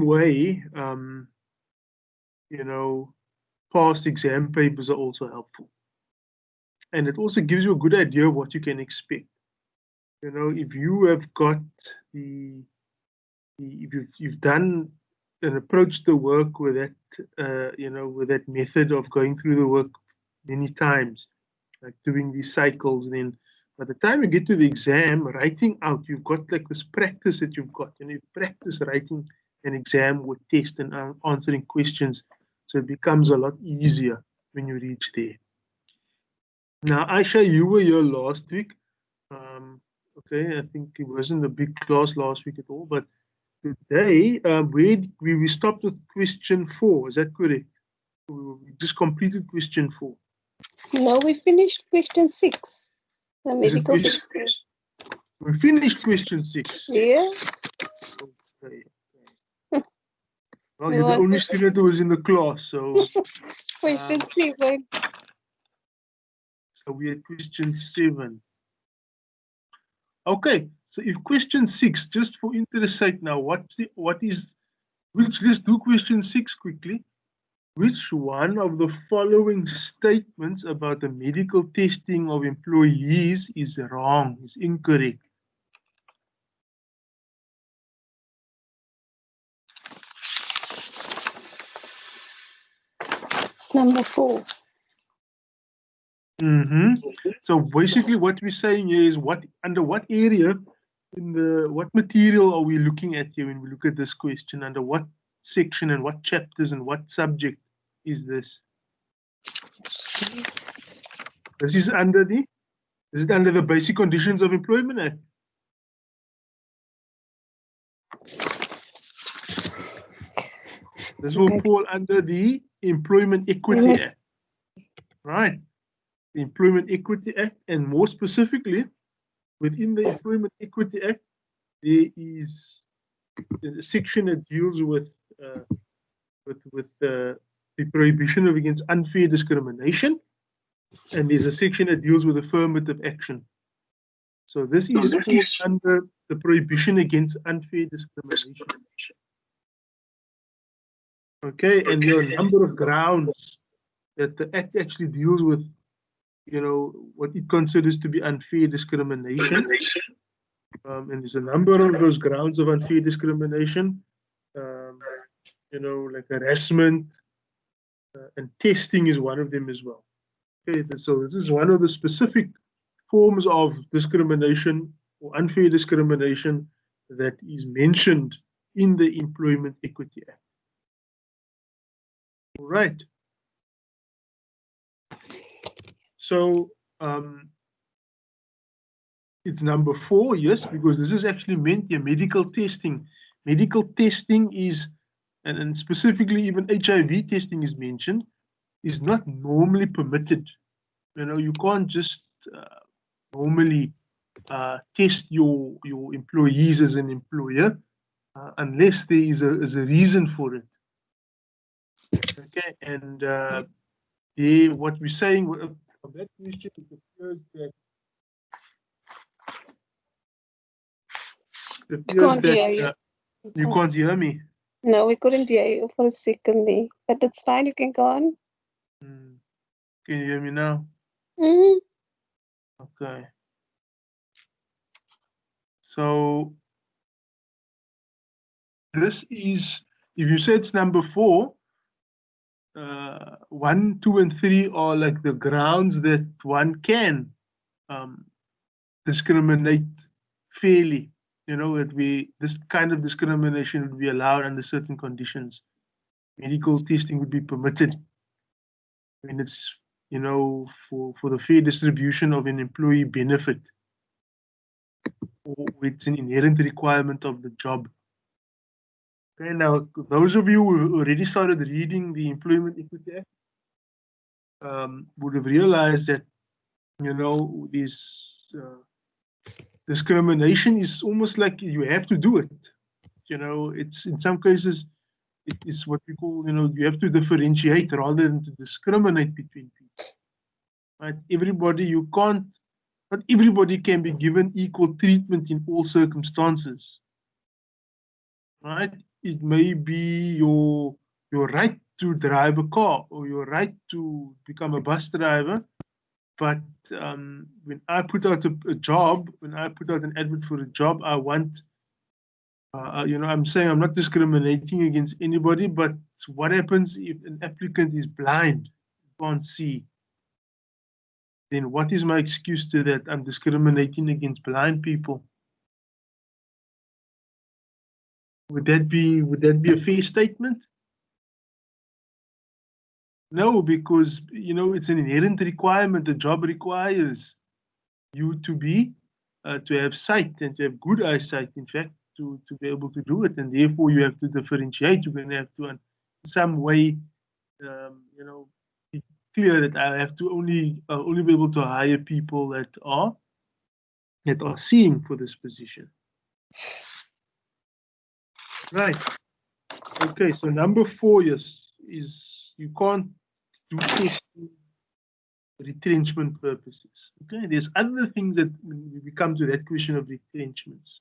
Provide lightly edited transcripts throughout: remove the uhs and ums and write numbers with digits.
way, you know, past exam papers are also helpful. And it also gives you a good idea of what you can expect. You know, if you have got if you've done and approached the work with that, you know, with that method of going through the work many times, like doing these cycles, then by the time you get to the exam, writing out, you've got like this practice that you've got, and you practice writing an exam with test and answering questions. So it becomes a lot easier when you reach there. Now, Aisha, you were here last week. Okay, I think it wasn't a big class last week at all, but today we stopped with question 4. Is that correct? We just completed question 4. No, we finished question 6. The medical question, we finished question 6. Yes. Okay. Well, you're the only student who was in the class, so question 7. So we had question 7. Okay, so if question 6, just for interest sake now, let's do question 6 quickly. Which one of the following statements about the medical testing of employees is wrong, is incorrect? Number 4. So basically what we're saying here is under what area what material are we looking at here when we look at this question? Under what section and what chapters and what subject is this? This is under the Basic Conditions of Employment Act? This will fall under the Employment Equity Act, right? The Employment Equity Act, and more specifically, within the Employment Equity Act, there is a section that deals with the prohibition against unfair discrimination, and there's a section that deals with affirmative action. So this is under the prohibition against unfair discrimination. Okay, and there are a number of grounds that the Act actually deals with, you know, what it considers to be unfair discrimination. And there's a number of those grounds of unfair discrimination, you know, like harassment, and testing is one of them as well. Okay, so this is one of the specific forms of discrimination or unfair discrimination that is mentioned in the Employment Equity Act. All right. So it's number 4, yes, because this is actually meant here, medical testing. Medical testing is, and specifically even HIV testing is mentioned, is not normally permitted. You know, you can't just normally test your employees as an employer unless there is a reason for it. Okay, and what we're saying of that question, it appears that you can't hear me. No, we couldn't hear you for a second there, but it's fine. You can go on. Can you hear me now? Okay. So this is, if you say it's number 4, 1, 2, and 3 are like the grounds that one can discriminate fairly. You know, this kind of discrimination would be allowed under certain conditions. Medical testing would be permitted when it's, you know, for the fair distribution of an employee benefit, or it's an inherent requirement of the job. Okay, now those of you who already started reading the Employment Equity Act would have realized that, you know, this discrimination is almost like you have to do it. You know, it's in some cases it is what we call, you know, you have to differentiate rather than to discriminate between people. Right? Not everybody can be given equal treatment in all circumstances. right? It may be your right to drive a car or your right to become a bus driver. But when I put out a job, when I put out an advert for a job, I want, I'm saying I'm not discriminating against anybody, but what happens if an applicant is blind, can't see? Then what is my excuse to that? I'm discriminating against blind people. Would that be a fair statement? No, because it's an inherent requirement. The job requires you to be to have sight and to have good eyesight, in fact, to be able to do it, and therefore you have to differentiate. You're going to have to, in some way, be clear that I have to only be able to hire people that are seeing for this position. Right. Okay. So number 4 is you can't do testing retrenchment purposes. Okay, there's other things that we come to that question of retrenchments.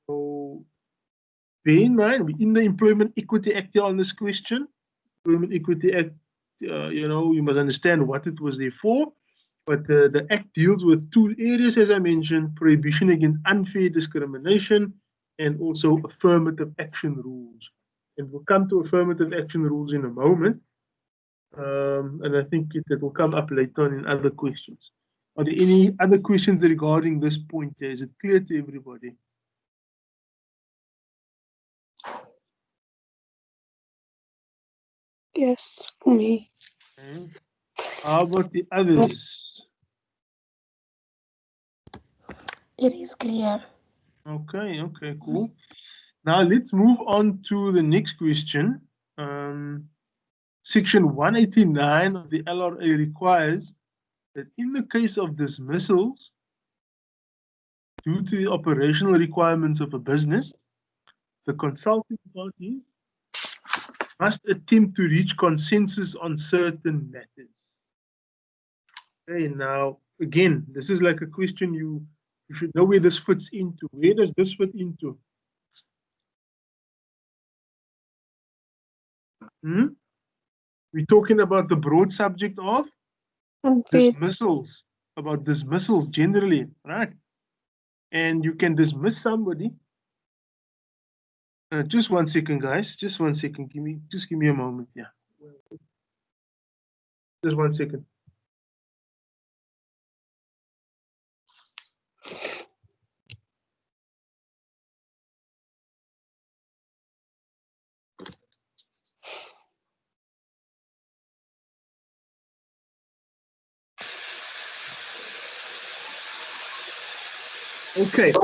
So bear in mind, we're in the Employment Equity Act here on this question. Employment Equity Act, you must understand what it was there for. But the Act deals with 2 areas, as I mentioned: prohibition against unfair discrimination and also affirmative action rules. And we'll come to affirmative action rules in a moment. And I think it will come up later on in other questions. Are there any other questions regarding this point? Is it clear to everybody? Yes, for me. Okay. How about the others? It is clear. Okay, cool. Now let's move on to the next question. Section 189 of the LRA requires that in the case of dismissals due to the operational requirements of a business, the consulting parties must attempt to reach consensus on certain matters. Okay, now again, this is like a question you should know where this fits into. Where does this fit into? We're talking about the broad subject of dismissals, about dismissals generally, right? And you can dismiss somebody. Just 1 second, guys. Just 1 second. Give me a moment. Yeah. Just 1 second. Okay.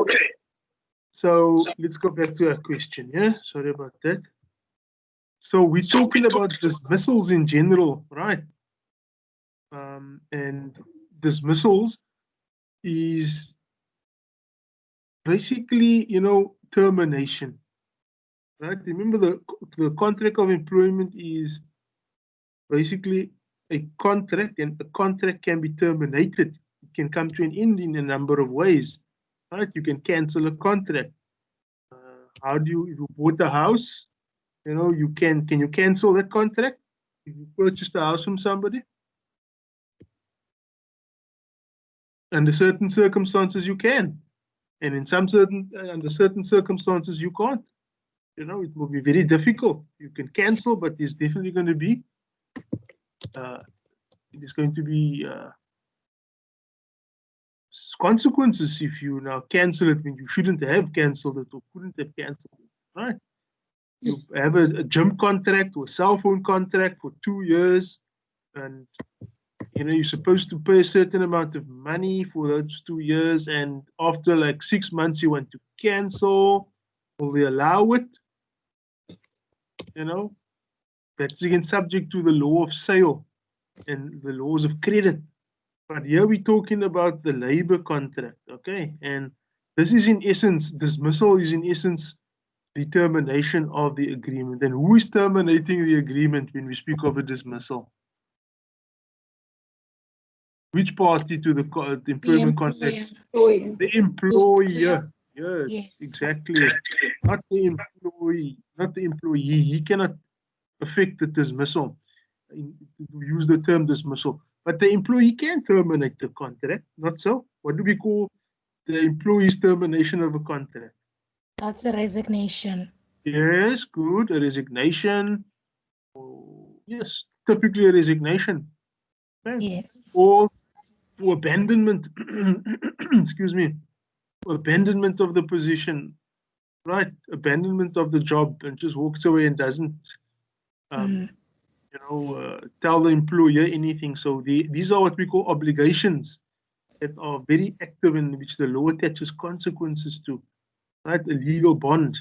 So let's go back to our question. Yeah. Sorry about that. So we're talking about dismissals in general, right? And dismissals is basically, termination, right? Remember the contract of employment is basically a contract, and a contract can be terminated. It can come to an end in a number of ways, right? You can cancel a contract. How do you, if you bought a house, can you cancel that contract? If you purchased a house from somebody? Under certain circumstances, you can. And in under certain circumstances, you can't. It will be very difficult. You can cancel, but there's definitely going to be, consequences if you now cancel it when you shouldn't have canceled it or couldn't have canceled it, right? You have a gym contract or a cell phone contract for 2 years, and you're supposed to pay a certain amount of money for those 2 years, and after like 6 months you want to cancel. Will they allow it? That's again subject to the law of sale and the laws of credit. But here we're talking about the labor contract, okay? And this is in essence, dismissal is in essence the termination of the agreement. And who is terminating the agreement when we speak of a dismissal? Which party to the employment contract? The employer. Yes, exactly. not the employee, not the employee. He cannot affect the dismissal, to use the term dismissal. But the employee can terminate the contract, not so? What do we call the employee's termination of a contract? That's a resignation. Yes, good. A resignation. Oh, yes, typically a resignation. Okay. Yes. Or abandonment. Excuse me. Abandonment of the position. Right. Abandonment of the job, and just walks away and doesn't tell the employer anything. So these are what we call obligations that are very active, in which the law attaches consequences to, right? A legal bond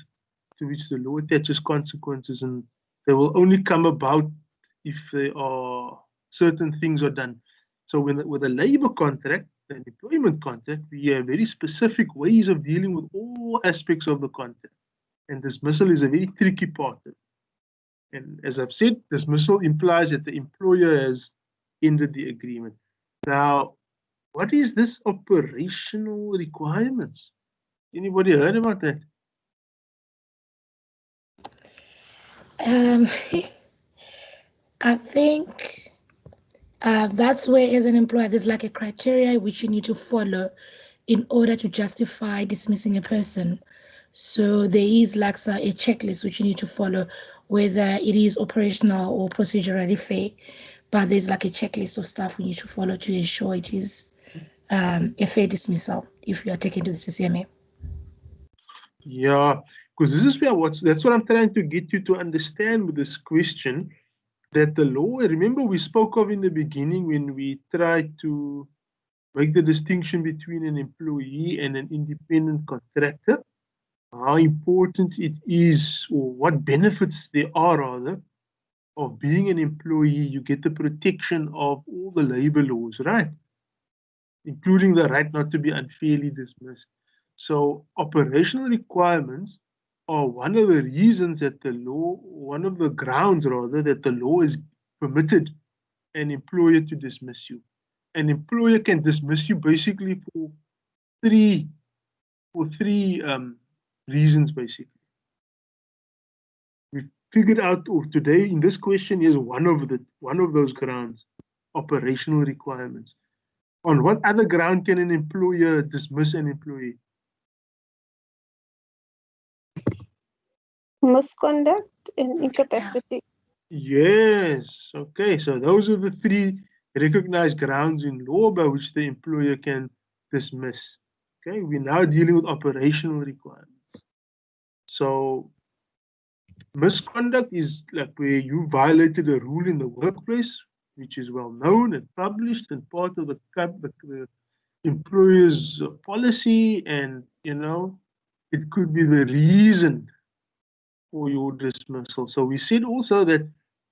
to which the law attaches consequences, and they will only come about if there are certain things are done. So with a labor contract, an employment contract, we have very specific ways of dealing with all aspects of the contract. And dismissal is a very tricky part of it. And as I've said, dismissal implies that the employer has ended the agreement. Now, what is this operational requirements? Anybody heard about that? I think that's where, as an employer, there's like a criteria which you need to follow in order to justify dismissing a person. So there is like a checklist which you need to follow, whether it is operational or procedurally fair. But there's like a checklist of stuff we need to follow to ensure it is a fair dismissal if you are taken to the CCMA. Yeah, because this is where that's what I'm trying to get you to understand with this question, that the law, remember we spoke of in the beginning when we tried to make the distinction between an employee and an independent contractor, how important it is, or what benefits there are rather, of being an employee. You get the protection of all the labor laws, right? Including the right not to be unfairly dismissed. So operational requirements are one of the reasons that the law, one of the grounds rather, that the law is permitted an employer to dismiss you. An employer can dismiss you basically for three reasons, basically. We figured out, or today in this question is one of those grounds, operational requirements. On what other ground can an employer dismiss an employee? Misconduct and incapacity. Yes. Okay. So those are the three recognized grounds in law by which the employer can dismiss. Okay. We're now dealing with operational requirements. So misconduct is like where you violated a rule in the workplace, which is well known and published and part of the employer's policy, and it could be the reason for your dismissal. So we said also that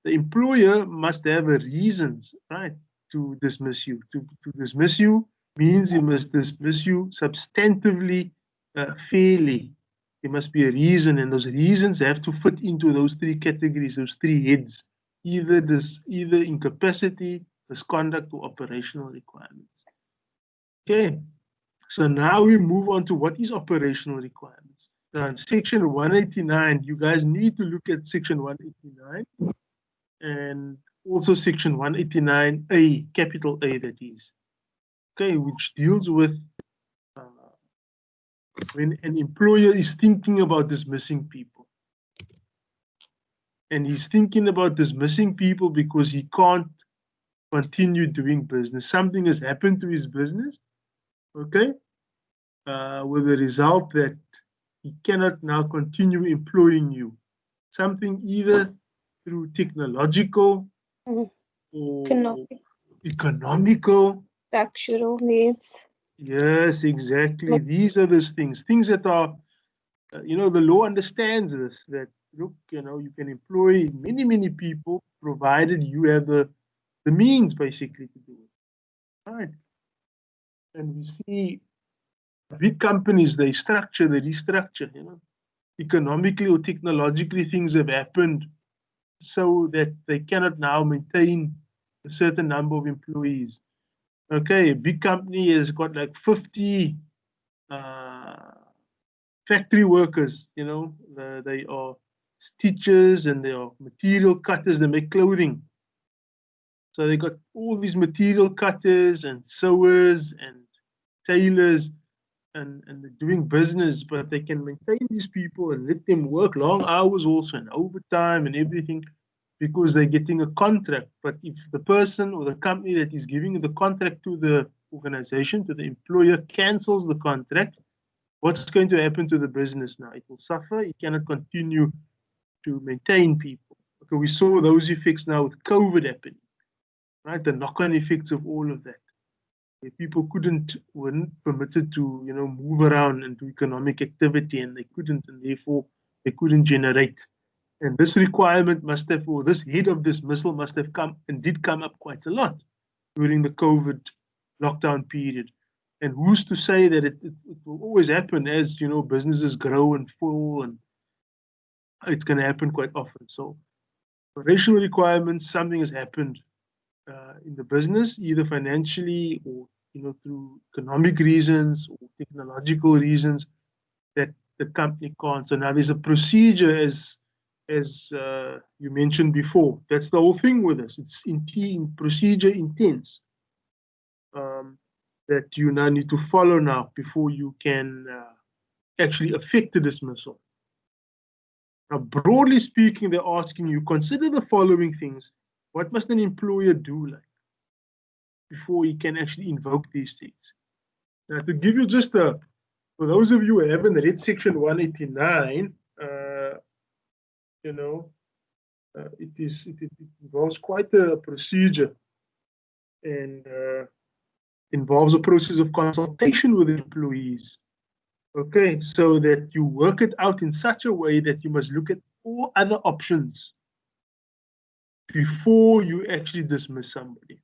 the employer must have a reasons, right, to dismiss you. To dismiss you means he must dismiss you substantively, fairly. There must be a reason, and those reasons have to fit into those three categories, those three heads, either incapacity, misconduct, or operational requirements. Okay, so now we move on to what is operational requirements. Now in section 189, you guys need to look at section 189 and also section 189A, capital A that is, okay, which deals with when an employer is thinking about dismissing people. And he's thinking about dismissing people because he can't continue doing business. Something has happened to his business, okay, with the result that he cannot now continue employing you. Something either through technological or economical, structural needs. Yes, exactly. These are those things that are, the law understands this, that, look, you can employ many, many people provided you have the means basically to do it. Right. And we see big companies, they restructure, economically or technologically things have happened so that they cannot now maintain a certain number of employees. Okay, a big company has got like 50 factory workers, you know, they are stitchers and they are material cutters. They make clothing. So they got all these material cutters and sewers and tailors, and they're doing business, but they can maintain these people and let them work long hours also and overtime and everything because they're getting a contract. But if the person or the company that is giving the contract to the organization, to the employer, cancels the contract, what's going to happen to the business now? It will suffer. It cannot continue to maintain people. Okay, we saw those effects now with COVID happening, right? The knock-on effects of all of that. Where people weren't permitted to, you know, move around and do economic activity, and they couldn't, and therefore they couldn't generate. And this requirement must have, or this head of dismissal must have come and did come up quite a lot during the COVID lockdown period. And who's to say that it will always happen as, you know, businesses grow and fall, and it's going to happen quite often. So racial requirements, something has happened in the business, either financially or, you know, through economic reasons or technological reasons that the company can't. So now there's a procedure, as you mentioned before. That's the whole thing with this. It's in procedure intense that you now need to follow now before you can actually affect the dismissal. Now, broadly speaking, they're asking you, consider the following things. What must an employer do before he can actually invoke these things? Now, to give you just for those of you who haven't read section 189, you know, it involves quite a procedure, and involves a process of consultation with employees. Okay, so that you work it out in such a way that you must look at all other options before you actually dismiss somebody.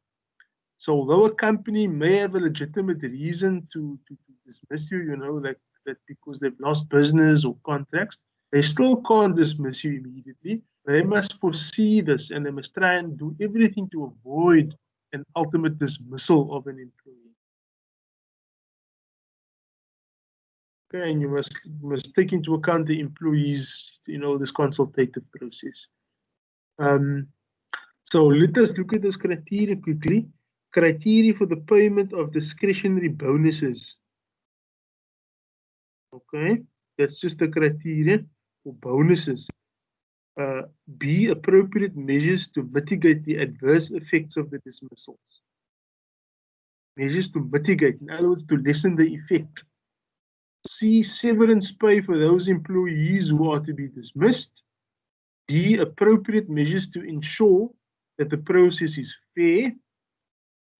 So although a company may have a legitimate reason to dismiss you, you know, like that because they've lost business or contracts, they still can't dismiss you immediately. They must foresee this, and they must try and do everything to avoid an ultimate dismissal of an employee. Okay, and you must take into account the employees, you know, this consultative process. So let us look at this criteria quickly. Criteria for the payment of discretionary bonuses. Okay, that's just the criteria for bonuses. B, appropriate measures to mitigate the adverse effects of the dismissals. Measures to mitigate, in other words, to lessen the effect. C, severance pay for those employees who are to be dismissed. D, appropriate measures to ensure that the process is fair.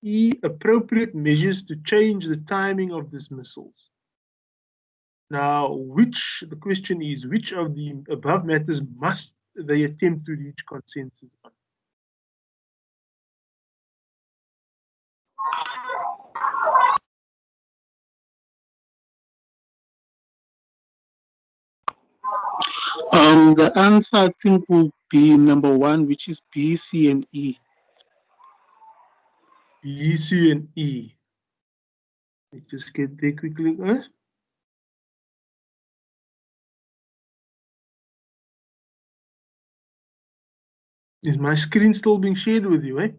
E, appropriate measures to change the timing of dismissals. Now, the question is, which of the above matters must they attempt to reach consensus on? The answer, I think, will be number 1, which is B, C, and E. B, C, and E. Let's just get there quickly, guys. Is my screen still being shared with you, eh?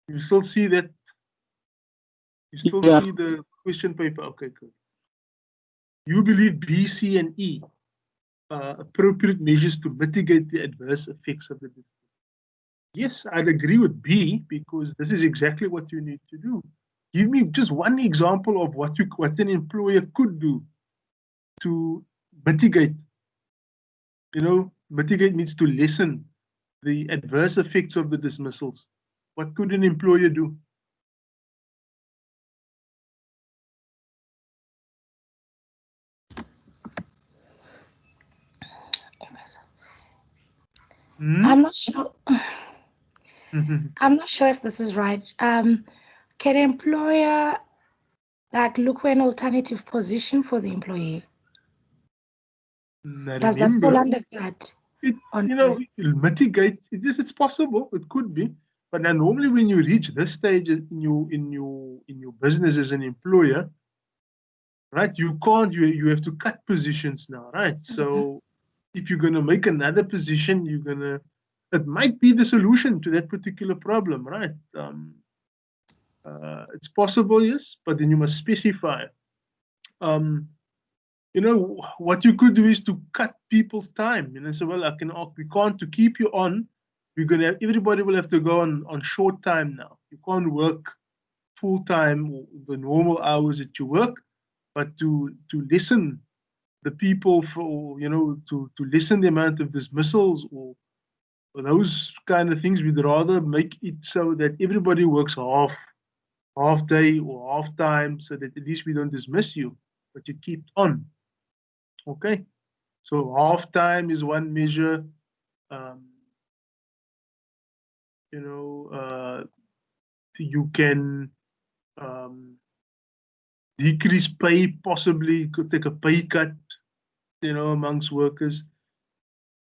You still see that? You still see the question paper? Okay, good. You believe B, C, and E are appropriate measures to mitigate the adverse effects of the dismissal? Yes, I'd agree with B, because this is exactly what you need to do. Give me just one example of what an employer could do to mitigate. You know, mitigate means to lessen the adverse effects of the dismissals. What could an employer do? I'm not sure. I'm not sure if this is right. Can an employer look for an alternative position for the employee? Does that fall under that? Mitigate. It's possible. It could be. But now, normally, when you reach this stage in your business as an employer, right? You can't, you have to cut positions now, right? So if you're going to make another position, it might be the solution to that particular problem, right? It's possible, yes, but then you must specify. What you could do is to cut people's time. So, well, we can't, to keep you on, everybody will have to go on short time now. You can't work full time or the normal hours that you work, but to listen the people for, to lessen the amount of dismissals or those kind of things, we'd rather make it so that everybody works half day or half time, so that at least we don't dismiss you, but you keep on. Okay, so half time is one measure. You can decrease pay, possibly could take a pay cut, amongst workers.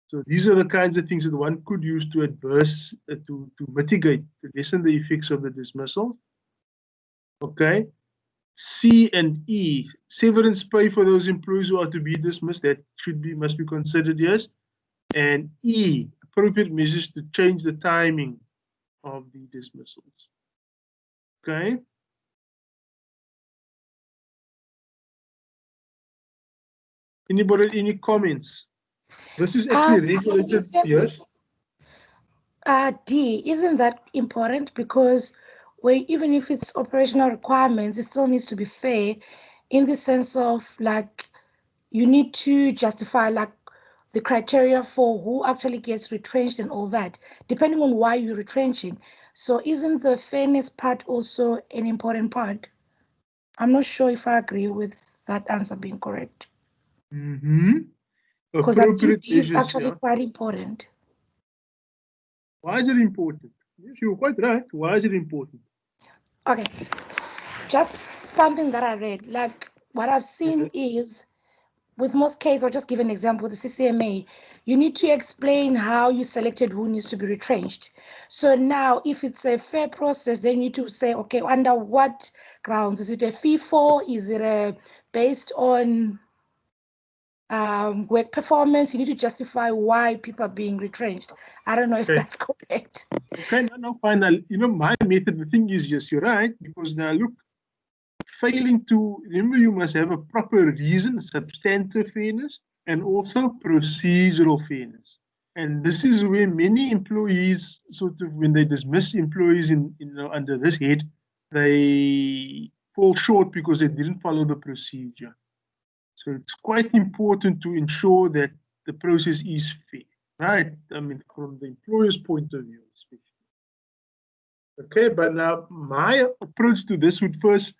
So these are the kinds of things that one could use to mitigate, to lessen the effects of the dismissal. Okay. C and E, severance pay for those employees who are to be dismissed, that must be considered, yes. And E, appropriate measures to change the timing of the dismissals. Okay. Anybody, any comments? This is actually regulated, yes. D, isn't that important? Because even if it's operational requirements, it still needs to be fair, in the sense of, like, you need to justify, like, the criteria for who actually gets retrenched and all that, depending on why you're retrenching. So isn't the fairness part also an important part? I'm not sure if I agree with that answer being correct. Because I think D is actually quite important. Why is it important? Yes, you're quite right. Why is it important? Okay, just something that I read. Like, what I've seen is, with most cases, I'll just give an example, the CCMA, you need to explain how you selected who needs to be retrenched. So now, if it's a fair process, then you need to say, okay, under what grounds? Is it a FIFO? Is it based on work performance? You need to justify why people are being retrenched. I don't know if that's correct. Okay, no, fine. My method, the thing is, yes, you're right, because now look, failing to, remember, you must have a proper reason, substantive fairness, and also procedural fairness. And this is where many employees, sort of, when they dismiss employees under this head, they fall short because they didn't follow the procedure. So it's quite important to ensure that the process is fair, right? I mean, from the employer's point of view, especially. Okay, but now my approach to this would first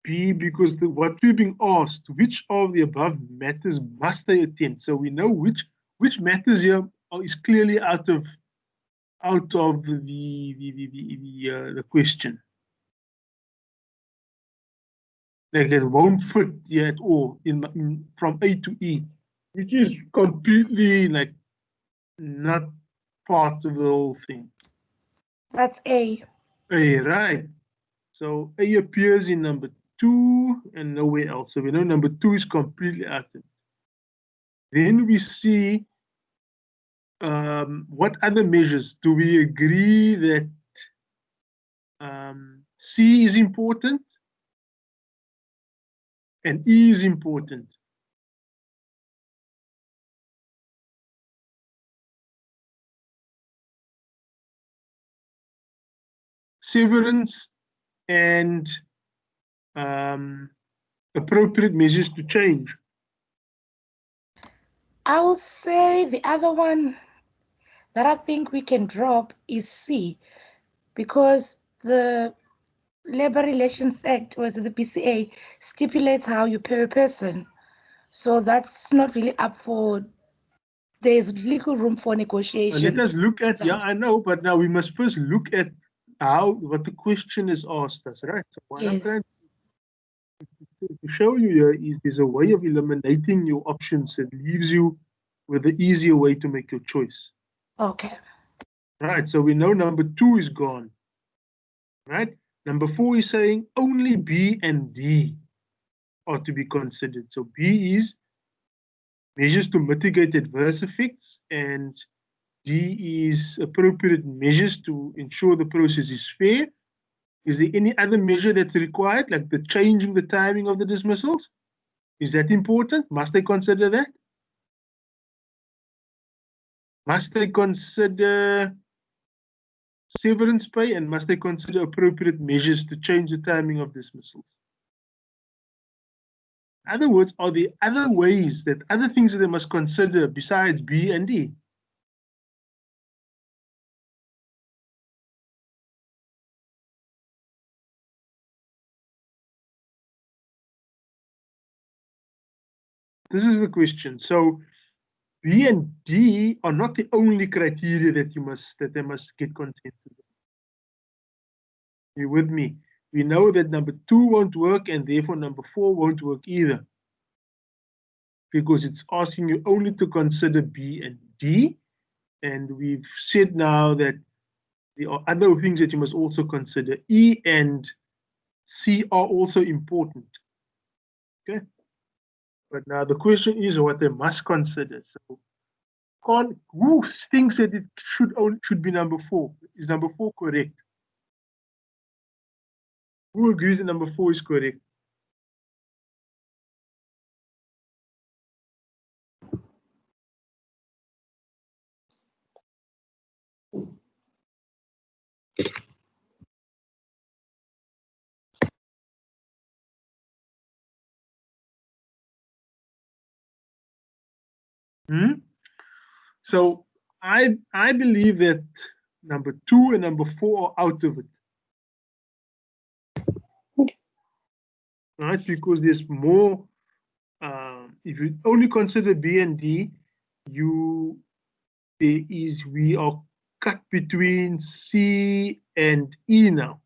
be, because what we're being asked, which of the above matters must they attend? So we know which matters here is clearly out of the question. Like, it won't fit here at all from A to E, which is completely, like, not part of the whole thing. That's A. A, right. So A appears in number 2 and nowhere else. So we know number 2 is completely out of it. Then we see what other measures. Do we agree that C is important and E is important? Severance and appropriate measures to change. I will say the other one that I think we can drop is C, because the Labor Relations Act, or the BCA, stipulates how you pay a person. So that's not really up for, there's legal room for negotiation. Let us look at, I know, but now we must first look at what the question is asked us, right? So what I'm trying to show you here is there's a way of eliminating your options that leaves you with the easier way to make your choice. Okay. Right, so we know number 2 is gone. Right? Number 4 is saying only B and D. are to be considered. So B is measures to mitigate adverse effects, and D is appropriate measures to ensure the process is fair. Is there any other measure that's required, like the changing the timing of the dismissals? Is that important? Must they consider that? Must they consider severance pay, and must they consider appropriate measures to change the timing of dismissals? In other words, are there other ways, that other things that they must consider besides B and D? This is the question. So B and D are not the only criteria that they must get consent to. You with me? We know that number 2 won't work, and therefore number 4 won't work either, because it's asking you only to consider B and D. And we've said now that there are other things that you must also consider. E and C are also important. Okay. But now the question is what they must consider. So who thinks that it should be number 4? Is number 4 correct? Who agrees that number 4 is correct? So I believe that number 2 and number 4 are out of it. Right? Because there's more. If you only consider B and D, we are cut between C and E now.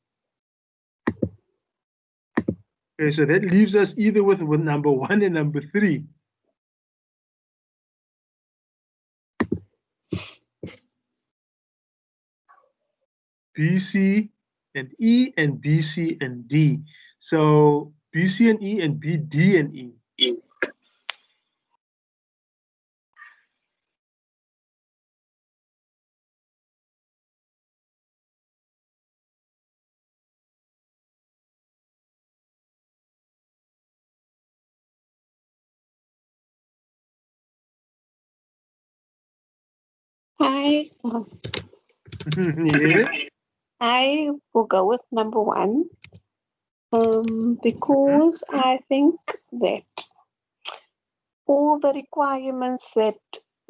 Okay, so that leaves us either with number 1 and number 3. BC and E and BC and D. So BC and E and BD and E. Yeah. I will go with number 1, because I think that all the requirements that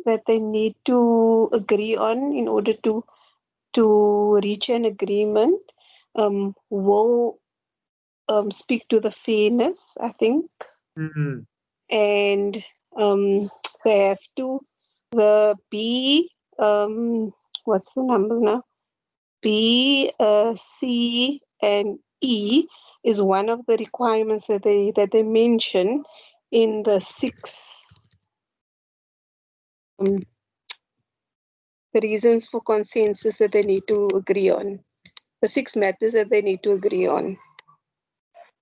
they need to agree on in order to reach an agreement will speak to the fairness, I think. And they have to, the B, what's the number now? B, C, and E is one of the requirements that they mention in the 6 the reasons for consensus that they need to agree on. The 6 matters that they need to agree on.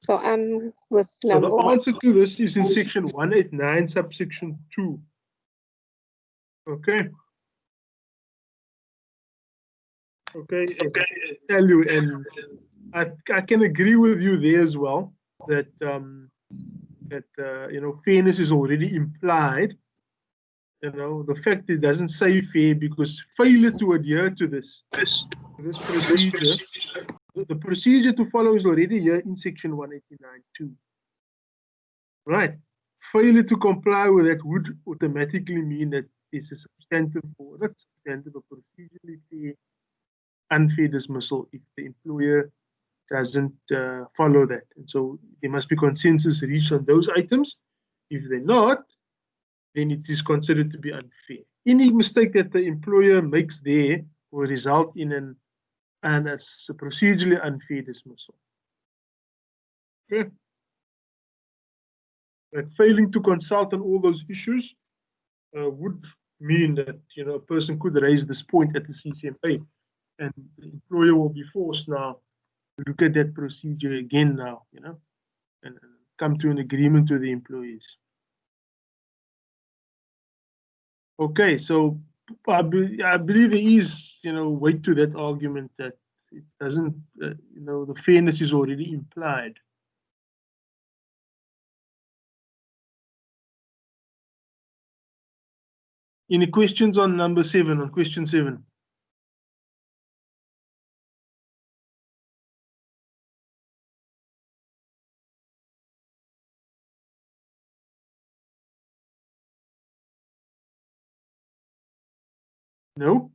So I'm with number 1. So the answer to this is in section 189, subsection 2. Okay. Okay. Tell you, and I can agree with you there as well, that fairness is already implied. The fact it doesn't say fair, because failure to adhere to this procedure, the procedure to follow is already here in section 189.2. Right. Failure to comply with that would automatically mean that it's a substantive or not substantive, but procedurally fair, unfair dismissal if the employer doesn't follow that. And so there must be consensus reached on those items. If they're not, then it is considered to be unfair. Any mistake that the employer makes there will result in a procedurally unfair dismissal. Okay. But failing to consult on all those issues would mean that a person could raise this point at the CCMA, and the employer will be forced now to look at that procedure again now, and come to an agreement with the employees. Okay, so I believe there is, weight to that argument that it doesn't, the fairness is already implied. Any questions on number 7, on question 7? No?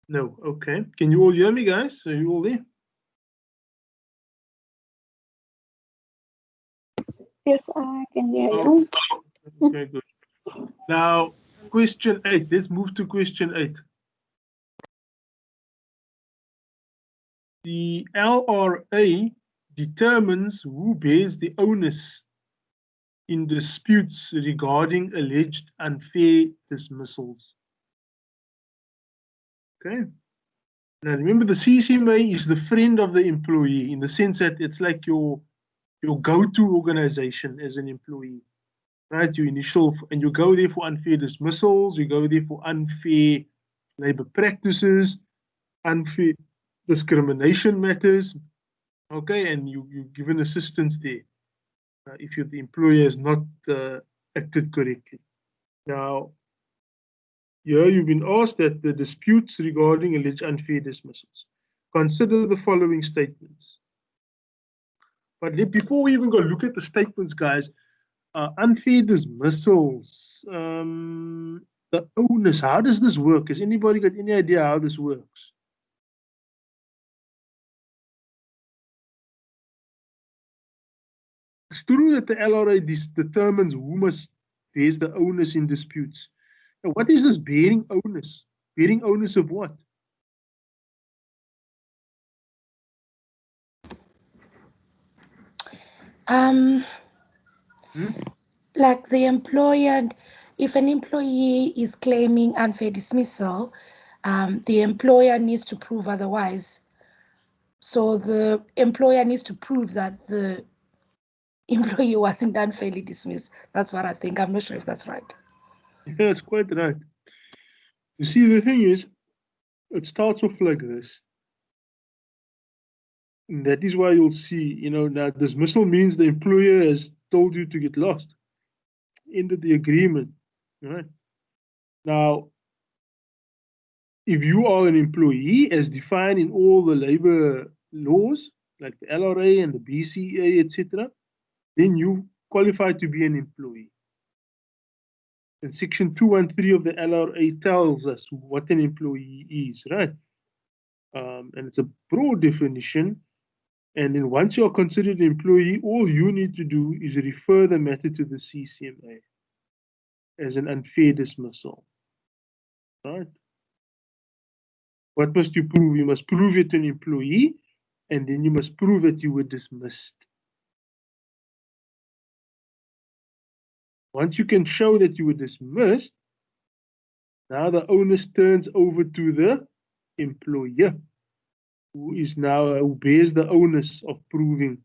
No, okay. Can you all hear me, guys? Are you all there? Yes, I can hear you. Okay, good. Now, question 8. Let's move to question 8. The LRA determines who bears the onus in disputes regarding alleged unfair dismissals. Okay. Now, remember, the CCMA is the friend of the employee in the sense that it's like your go-to organization as an employee, right? Your initial, and you go there for unfair dismissals, you go there for unfair labor practices, unfair discrimination matters, okay, and you're given assistance there if the employer has not acted correctly. Now, here you've been asked that the disputes regarding alleged unfair dismissals. Consider the following statements. But before we even go look at the statements, guys, unfair dismissals, the onus, how does this work? Has anybody got any idea how this works? It's true that the LRA determines who bears the onus in disputes. Now, what is this bearing onus? Bearing onus of what? Like the employer, if an employee is claiming unfair dismissal, the employer needs to prove otherwise. So the employer needs to prove that the employee wasn't unfairly dismissed. That's what I think. I'm not sure if that's right. Yeah, that's quite right. You see, the thing is, it starts off like this. And that is why you'll see, now dismissal means the employer has told you to get lost, ended the agreement, right? Now, if you are an employee as defined in all the labor laws, like the LRA and the BCA, etc., then you qualify to be an employee. And section 213 of the LRA tells us what an employee is, right? And it's a broad definition. And then once you're considered an employee, all you need to do is refer the matter to the CCMA as an unfair dismissal, right? What must you prove? You must prove it to an employee, and then you must prove that you were dismissed. Once you can show that you were dismissed, now the onus turns over to the employer, who bears the onus of proving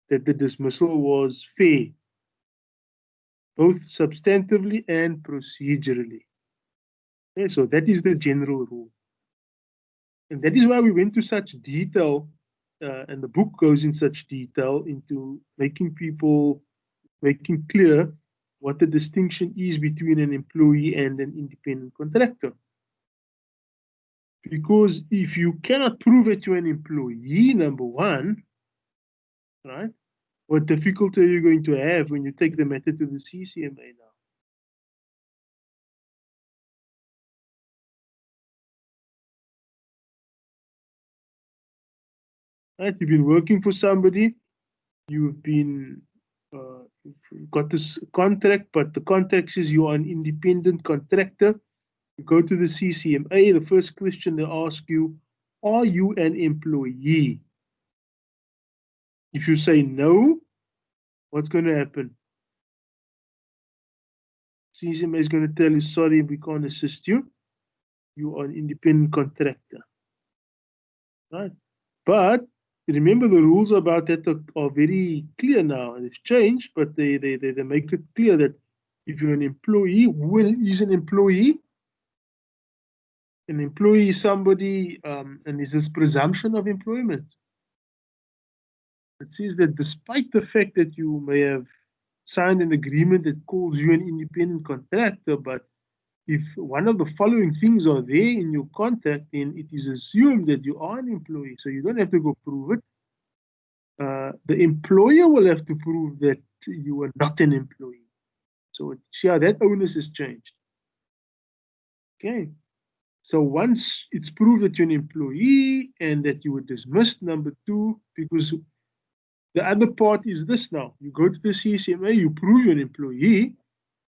that the dismissal was fair, both substantively and procedurally. Okay, so that is the general rule. And that is why we went to such detail, and the book goes in such detail into making clear what the distinction is between an employee and an independent contractor. Because if you cannot prove that you're an employee, number one, right, what difficulty are you going to have when you take the matter to the CCMA now? Right, you've been working for somebody, you've got this contract, but the contract says you are an independent contractor. You go to the CCMA, the first question they ask you, are you an employee? If you say no, what's going to happen? CCMA is going to tell you, sorry, we can't assist you. you are an independent contractor. Right? But remember, the rules about that are very clear now, and they've changed, but they make it clear that if you're an employee, who is an employee? An employee is somebody, and there's this presumption of employment. It says that despite the fact that you may have signed an agreement that calls you an independent contractor, but if one of the following things are there in your contract, then it is assumed that you are an employee. So you don't have to go prove it. The employer will have to prove that you are not an employee. So see how that onus has changed. Okay. So once it's proved that you're an employee and that you were dismissed, number two, because the other part is this now. You go to the CCMA, you prove you're an employee,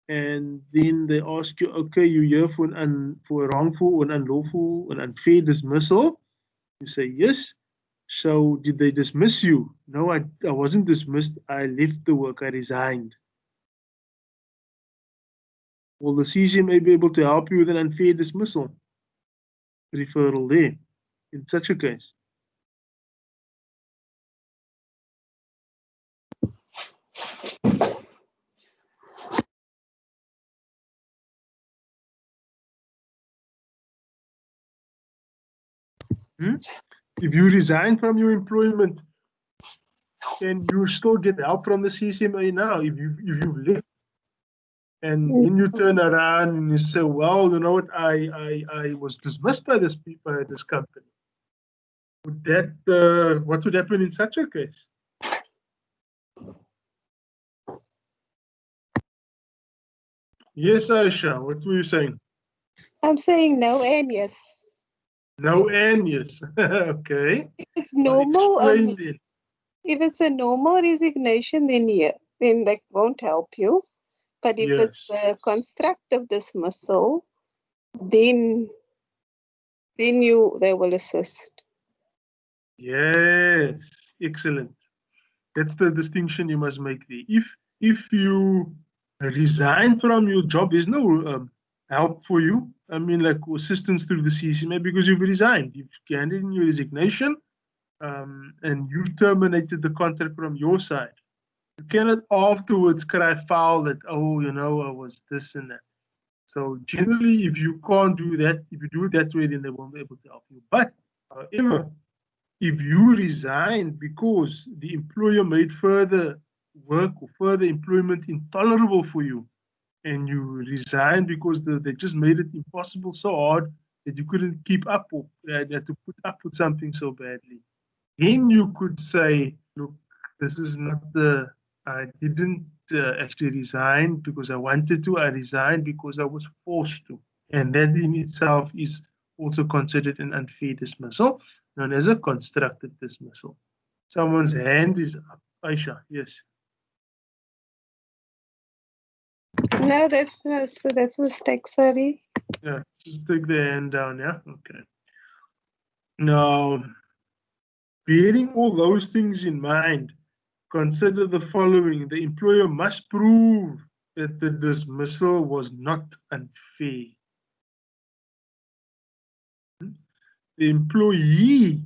and then they ask you, okay, you're here for a wrongful, an unlawful, an unfair dismissal. You say yes. So did they dismiss you? No, I wasn't dismissed. I left the work. I resigned. Will the CCMA be able to help you with an unfair dismissal referral there in such a case? If you resign from your employment, can you still get help from the CCMA now if you've left? And then you turn around and you say, well, you know what, I was dismissed by this company. Would that what would happen in such a case? Yes, Aisha, what were you saying? I'm saying no and yes. No and yes. Okay. If it's normal, Explain then. if it's a normal resignation, then that won't help you. But if it's a constructive dismissal, then they will assist. Yes, excellent. That's the distinction you must make there. If you resign from your job, there's no help for you. I mean, like assistance through the CCMA because you've resigned. You've handed in your resignation, and you've terminated the contract from your side. You cannot afterwards cry foul that, oh, you know, I was this and that. So generally, if you can't do that, if you do it that way, then they won't be able to help you. But however, if you resign because the employer made further work or further employment intolerable for you, and you resign because they just made it impossible so hard that you couldn't keep up or had to put up with something so badly, then you could say, look, this is not I didn't actually resign because I wanted to. I resigned because I was forced to. And that in itself is also considered an unfair dismissal, known as a constructive dismissal. Someone's hand is up. Aisha, yes. No, that's a mistake, sorry. Yeah, just take the hand down, yeah? Okay. Now, bearing all those things in mind, consider the following. The employer must prove that the dismissal was not unfair. The employee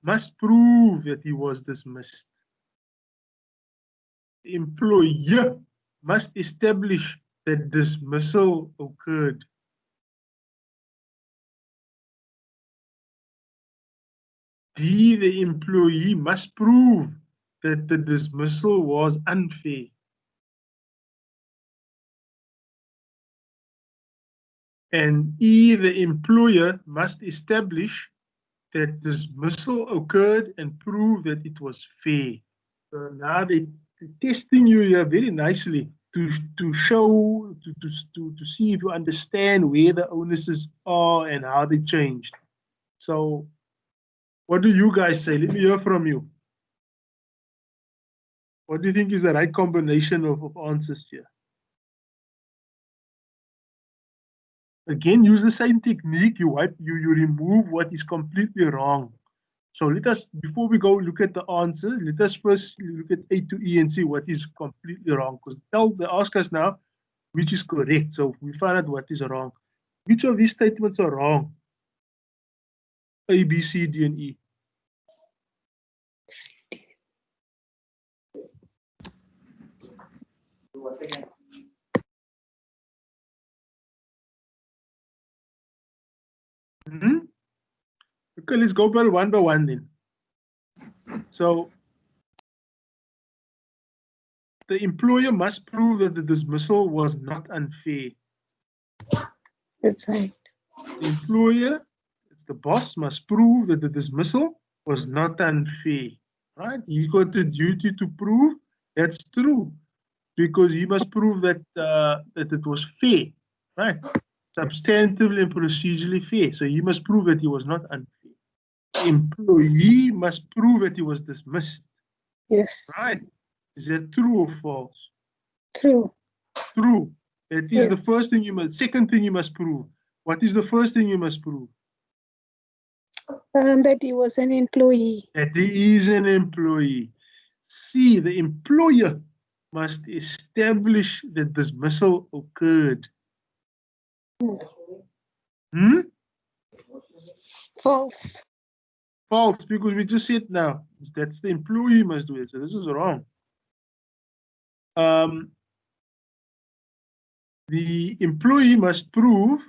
must prove that he was dismissed. The employer must establish that dismissal occurred. D, the employee must prove that the dismissal was unfair. And E, the employer must establish that dismissal occurred and prove that it was fair. So now they're testing you here very nicely to show, to see if you understand where the onuses are and how they changed. So what do you guys say? Let me hear from you. What do you think is the right combination of answers here? Again, use the same technique. You remove what is completely wrong. So let us, before we go look at the answer, let us first look at A to E and see what is completely wrong. Because they ask us now which is correct. So we find out what is wrong. Which of these statements are wrong? A, B, C, D, and E. Okay, let's go by one then. So the employer must prove that the dismissal was not unfair. That's right. The employer, it's the boss, must prove that the dismissal was not unfair. Right? He got the duty to prove that's true, because he must prove that that it was fair, right? Substantively and procedurally fair. So he must prove that he was not unfair. The employee must prove that he was dismissed. Yes. Right? Is that true or false? True. True. That is the first thing you must. Second thing you must prove. What is the first thing you must prove? That he was an employee. That he is an employee. C, the employer must establish that dismissal occurred. False. False, because we just said now that's the employee must do it. So this is wrong. The employee must prove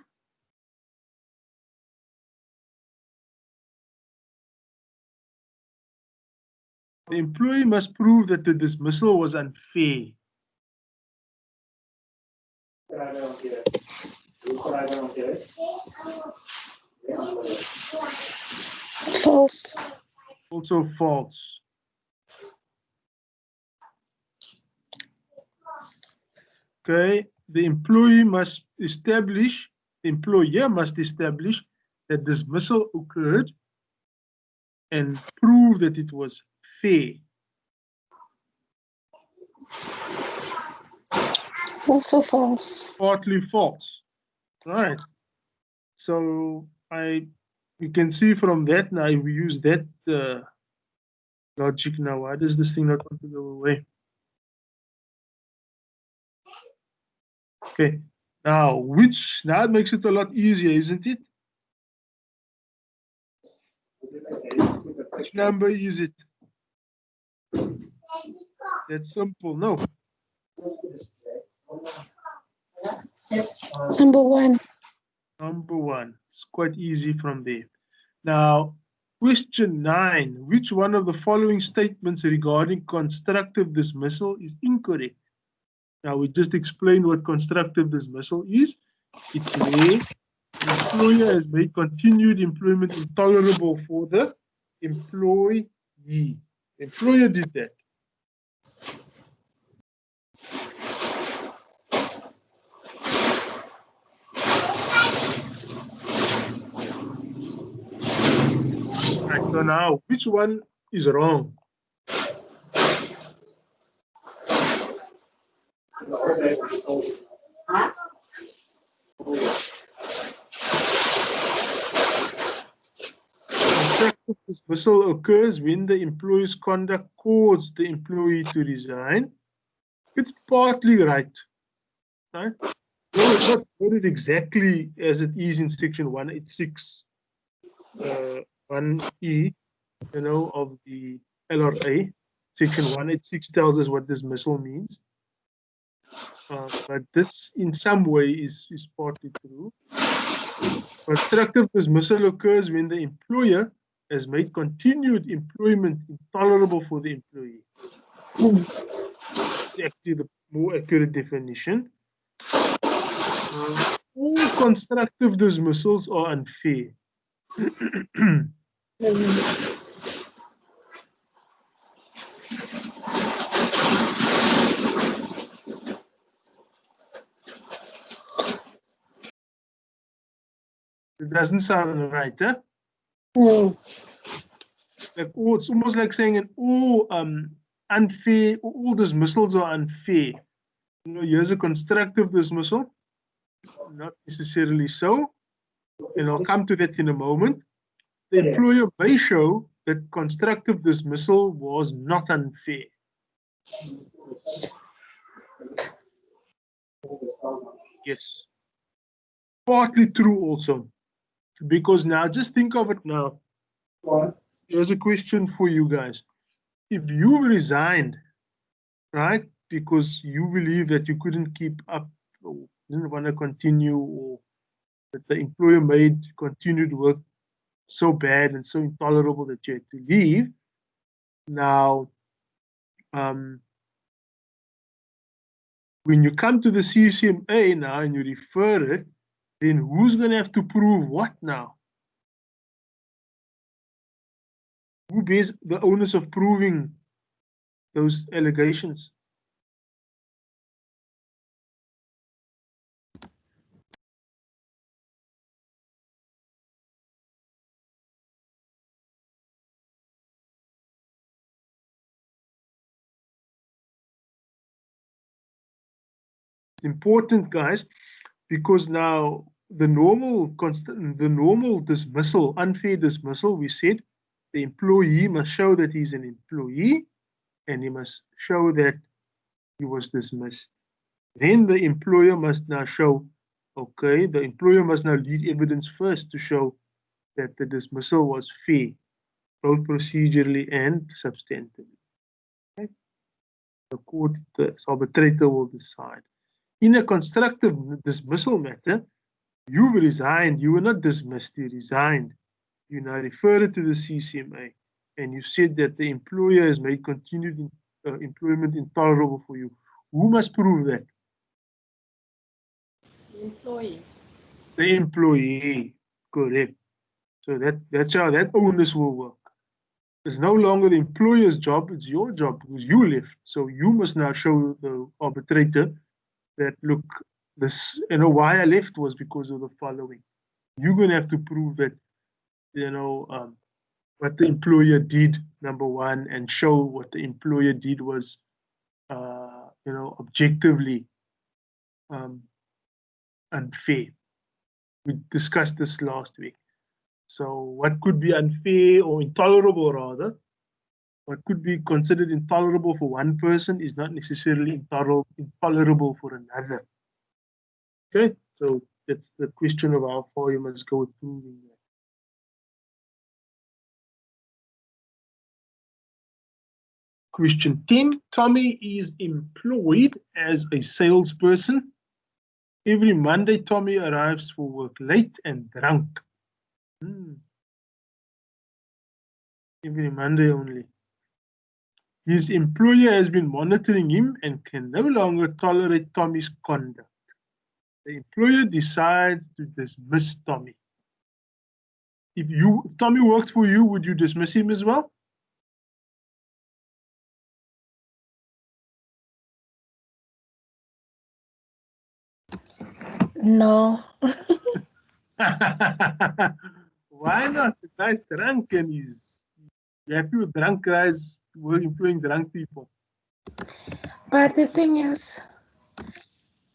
that the dismissal was unfair. False. Also false. Okay, the employer must establish that dismissal occurred and prove that it was fair. Also false. Partly false. Right. So you can see from that now, we use that logic now. Why does this thing not want to go away? Okay. Now it makes it a lot easier, isn't it? Which number is it? That's simple. No. Number one. Number one. It's quite easy from there. Now, question 9. Which one of the following statements regarding constructive dismissal is incorrect? Now, we just explained what constructive dismissal is. It's where the employer has made continued employment intolerable for the employee. The employer did that. Right, so now, which one is wrong? Constructive dismissal occurs when the employee's conduct caused the employee to resign. It's partly right. Right? No, it's not worded exactly as it is in section 186, 1E, of the LRA. Section 186 tells us what dismissal means. But this, in some way, is partly true. Constructive dismissal occurs when the employer has made continued employment intolerable for the employee. It's actually the more accurate definition. All constructive dismissals are unfair. It doesn't sound right, huh? No. Like, it's almost like saying all unfair, all dismissals are unfair. Here's a constructive dismissal. Not necessarily so. And I'll come to that in a moment. The employer may show that constructive dismissal was not unfair. Yes. Partly true also. Because now, just think of it now. Here's a question for you guys. If you resigned, right, because you believe that you couldn't keep up or didn't want to continue, or that the employer made continued work so bad and so intolerable that you had to leave, now, when you come to the CCMA now and you refer it, then who's going to have to prove what now? Who bears the onus of proving those allegations? Important, guys, because now the normal dismissal, unfair dismissal, we said the employee must show that he's an employee and he must show that he was dismissed. Then the employer must now show, okay, the employer must now lead evidence first to show that the dismissal was fair, both procedurally and substantively. Okay? The court, the arbitrator will decide. In a constructive dismissal matter, you resigned, you were not dismissed, you resigned. You now refer it to the CCMA and you said that the employer has made continued employment intolerable for you. Who must prove that? The employee. The employee, correct. So that's how that onus will work. It's no longer the employer's job, it's your job because you left. So you must now show the arbitrator that, look, this, why I left was because of the following. You're going to have to prove that, what the employer did, number one, and show what the employer did was, objectively unfair. We discussed this last week. So what could be unfair or intolerable, rather, what could be considered intolerable for one person is not necessarily intolerable for another. Okay, so that's the question of how far you must go with proving that. Question 10, Tommy is employed as a salesperson. Every Monday, Tommy arrives for work late and drunk. Every Monday only. His employer has been monitoring him and can no longer tolerate Tommy's conduct. The employer decides to dismiss Tommy. If Tommy worked for you, would you dismiss him as well? No. Why not? The guy's drunk and he's happy with drunk guys employing drunk people. But the thing is,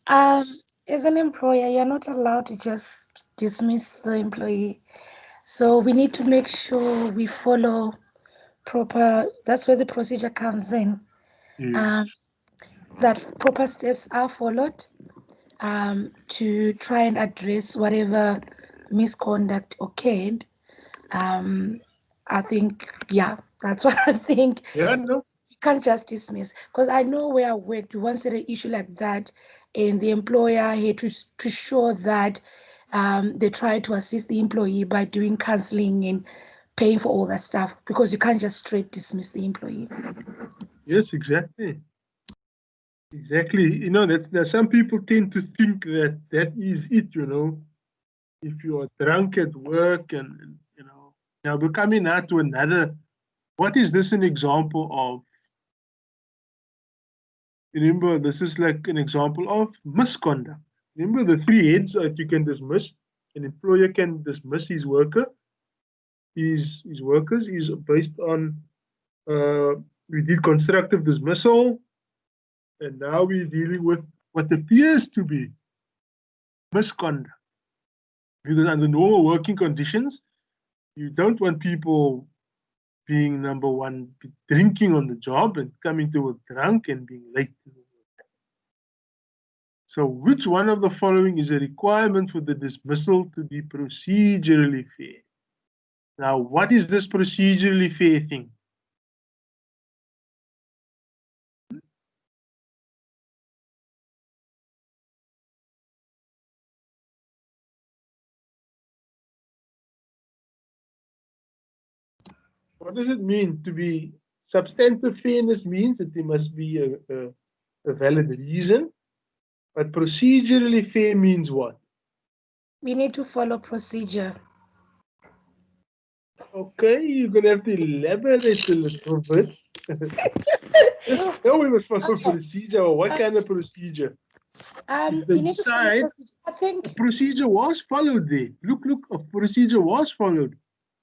as an employer, you're not allowed to just dismiss the employee. So we need to make sure we follow proper, that's where the procedure comes in. Yes. That proper steps are followed to try and address whatever misconduct occurred. I think, yeah, that's what I think. Yeah, no. You can't just dismiss, because I know where I worked, we once had an issue like that, and the employer had to show that they tried to assist the employee by doing counseling and paying for all that stuff, because you can't just straight dismiss the employee. Yes, exactly. Exactly. That some people tend to think that is it, if you are drunk at work and, now we're coming out to another, what is this an example of? Remember, this is like an example of misconduct. Remember the three heads that you can dismiss. An employer can dismiss his worker, his workers is based on, we did constructive dismissal, and now we're dealing with what appears to be misconduct. Because under normal working conditions, you don't want people being, number one, drinking on the job and coming to work drunk and being late to the work. So which one of the following is a requirement for the dismissal to be procedurally fair? Now, what is this procedurally fair thing? What does it mean to be substantive fairness? Means that there must be a valid reason, but procedurally fair means what? We need to follow procedure. Okay, you're gonna have to elaborate a little bit. No, we must follow procedure. Or what kind of procedure? If they You need to follow decide procedure. I think a procedure was followed there. Look, a procedure was followed.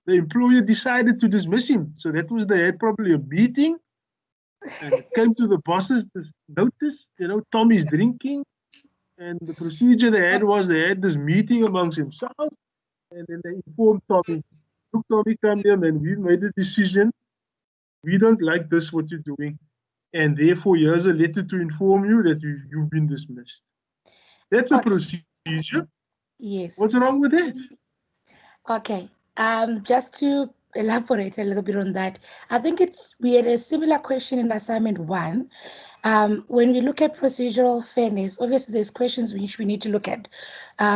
The employer decided to dismiss him. So that was, they had probably a meeting and it came to the boss's notice, Tommy's drinking. And the procedure they had was they had this meeting amongst themselves and then they informed Tommy, look, Tommy, come here, man, we've made a decision. We don't like this, what you're doing. And therefore, here's a letter to inform you that you've been dismissed. That's a procedure. Yes. What's wrong with that? Okay. Just to elaborate a little bit on that, I think we had a similar question in assignment 1. When we look at procedural fairness, obviously there's questions which we need to look at.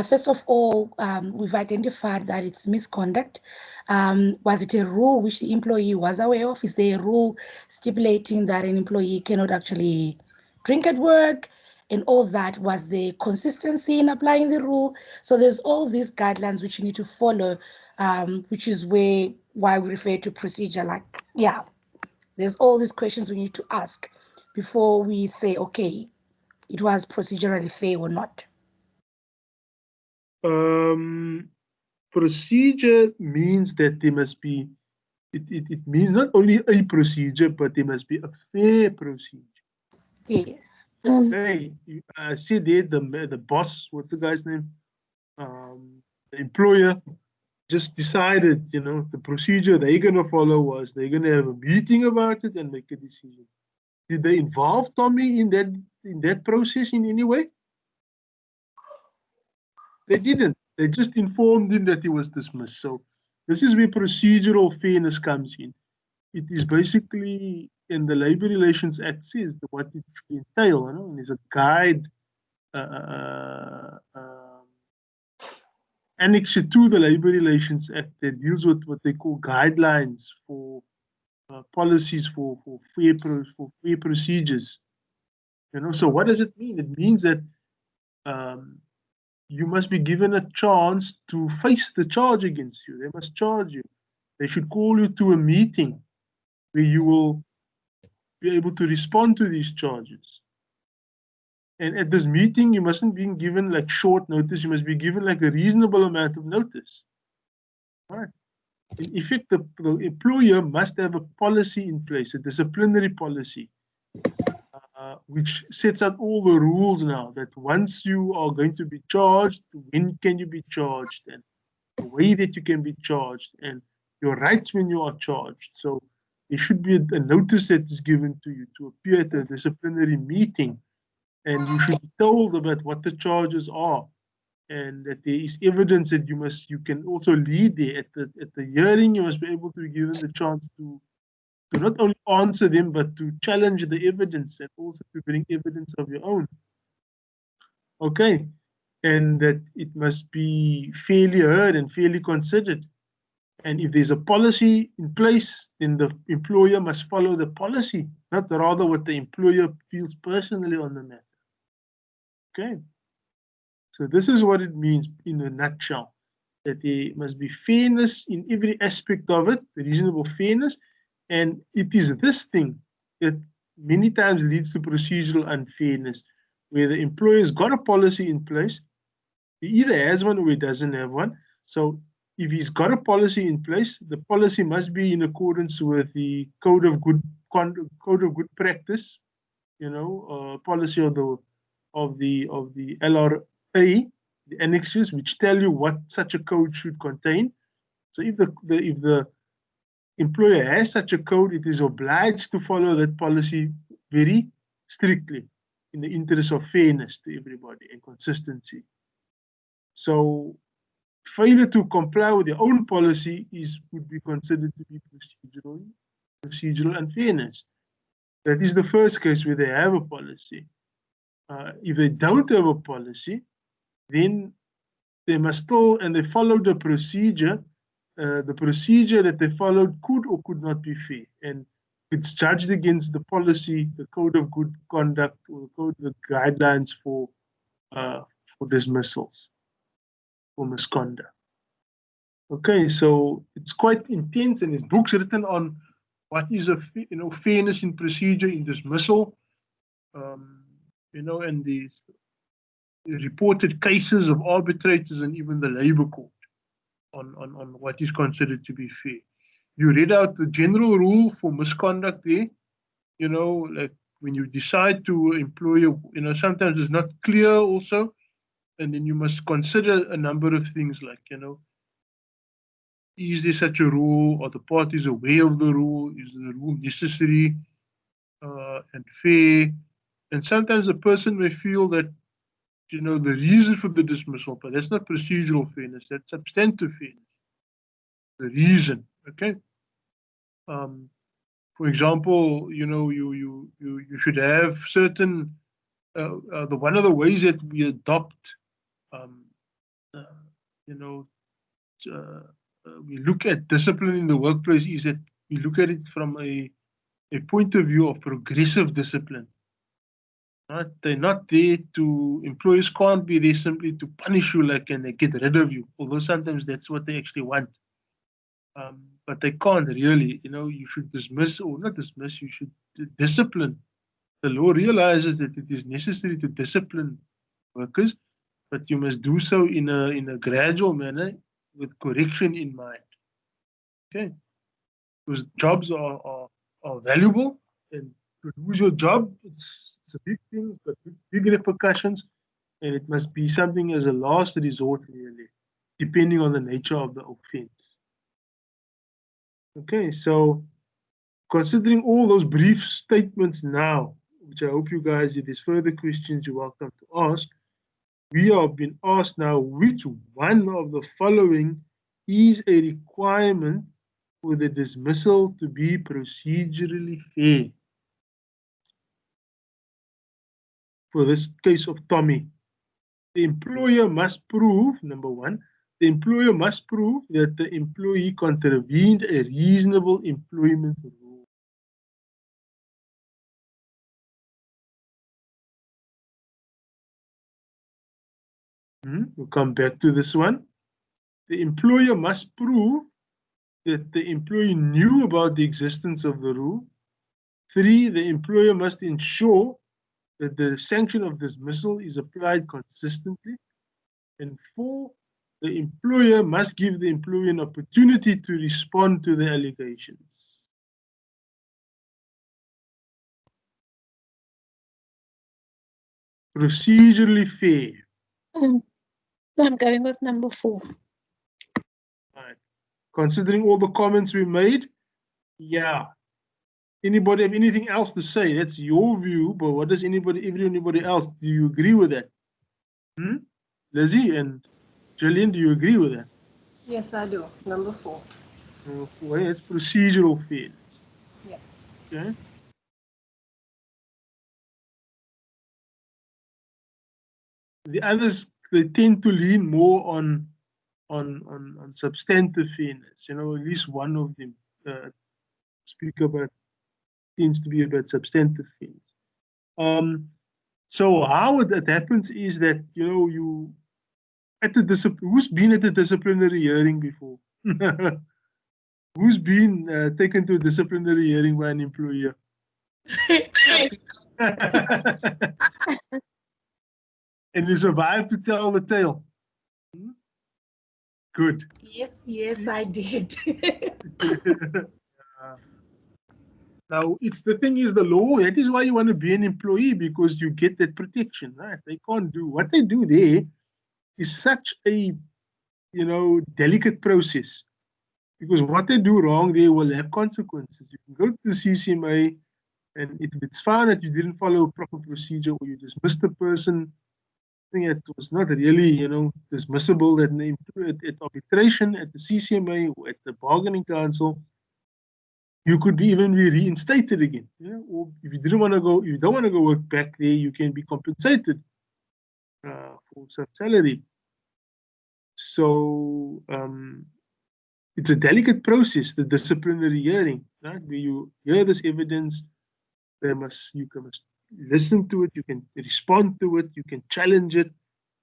First of all, we've identified that it's misconduct. Was it a rule which the employee was aware of? Is there a rule stipulating that an employee cannot actually drink at work? And all that, was the consistency in applying the rule? So there's all these guidelines which you need to follow, which is why we refer to procedure. There's all these questions we need to ask before we say, okay, it was procedurally fair or not. Procedure means that there must be, it means not only a procedure, but there must be a fair procedure. Yes. Hey, I see there the boss, what's the guy's name? The employer just decided, the procedure they're going to follow was they're going to have a meeting about it and make a decision. Did they involve Tommy in that process in any way? They didn't. They just informed him that he was dismissed. So this is where procedural fairness comes in. It is basically, in the Labor Relations Act says what it should entail, and there's a guide annexed to the Labor Relations Act that deals with what they call guidelines for policies for fair procedures. So what does it mean? It means that you must be given a chance to face the charge against you. They must charge you. They should call you to a meeting where you will be able to respond to these charges. And at this meeting, you mustn't be given like short notice. You must be given like a reasonable amount of notice. Right? In effect, the employer must have a policy in place, a disciplinary policy, which sets out all the rules now that once you are going to be charged, when can you be charged, and the way that you can be charged, and your rights when you are charged. So there should be a notice that is given to you to appear at a disciplinary meeting, and you should be told about what the charges are, and that there is evidence that you can also lead there at the hearing. You must be able to be given the chance to not only answer them, but to challenge the evidence and also to bring evidence of your own. Okay, and that it must be fairly heard and fairly considered. And if there's a policy in place, then the employer must follow the policy, not rather what the employer feels personally on the matter. Okay, so this is what it means in a nutshell, that there must be fairness in every aspect of it, reasonable fairness, and it is this thing that many times leads to procedural unfairness, where the employer's got a policy in place, he either has one or he doesn't have one. So if he's got a policy in place, the policy must be in accordance with the code of good practice, policy of the LRA, the annexes, which tell you what such a code should contain. So if the employer has such a code, it is obliged to follow that policy very strictly in the interest of fairness to everybody and consistency. So failure to comply with their own policy would be considered to be procedural unfairness. That is the first case where they have a policy. If they don't have a policy, then they must still, and they followed the procedure that they followed could or could not be fair. And it's judged against the policy, the code of good conduct, or the guidelines for dismissals, for misconduct. Okay, so it's quite intense, and there's books written on what is fairness in procedure in dismissal, and the reported cases of arbitrators and even the labor court on what is considered to be fair. You read out the general rule for misconduct there, like when you decide to employ sometimes it's not clear also, and then you must consider a number of things like, is there such a rule? Are the parties aware of the rule? Is the rule necessary and fair? And sometimes a person may feel that, the reason for the dismissal, but that's not procedural fairness, that's substantive fairness. The reason, okay? For example, you should have certain, one of the ways that we adopt, we look at discipline in the workplace is that we look at it from a point of view of progressive discipline. Right? They're not there employers can't be there simply to punish you and they get rid of you, although sometimes that's what they actually want. But they can't really, you should dismiss or not dismiss, you should discipline. The law realizes that it is necessary to discipline workers, but you must do so in a gradual manner with correction in mind. Okay? Because jobs are valuable, and to lose your job, it's a big thing, but big repercussions, and it must be something as a last resort, really, depending on the nature of the offense. Okay, so considering all those brief statements now, which I hope you guys, if there's further questions, you're welcome to ask. We have been asked now which one of the following is a requirement for the dismissal to be procedurally fair. For this case of Tommy, the employer must prove, number one, the employer must prove that the employee contravened a reasonable employment rule. We'll come back to this one. The employer must prove that the employee knew about the existence of the rule. 3, the employer must ensure that the sanction of dismissal is applied consistently. And 4, the employer must give the employee an opportunity to respond to the allegations. Procedurally fair. I'm going with number 4. Right. Considering all the comments we made, yeah. Anybody have anything else to say? That's your view, but what does anybody else? Do you agree with that? Lizzie and Jillian, do you agree with that? Yes, I do. Number 4. Number 4, it's procedural fairness. Yeah. Okay. The others, they tend to lean more on substantive fairness. At least one of them speak about tends to be about substantive fairness. So how it happens is that you at the who's been at the disciplinary hearing before? Who's been taken to a disciplinary hearing by an employer? And you survived to tell the tale. Good. Yes, I did. Now, the thing is the law. That is why you want to be an employee, because you get that protection, right? They can't do what they do there. Is such a delicate process, because what they do wrong, they will have consequences. You can go to the CCMA, and if it's found that you didn't follow a proper procedure or you dismissed the person, something that was not really, you know, dismissible, that at arbitration, at the CCMA, or at the bargaining council, you could even be reinstated again. Yeah? Or if you didn't want to go, you don't want to go work back there, you can be compensated for some salary. So it's a delicate process, the disciplinary hearing, right? Where you hear this evidence, you must listen to it, you can respond to it, you can challenge it.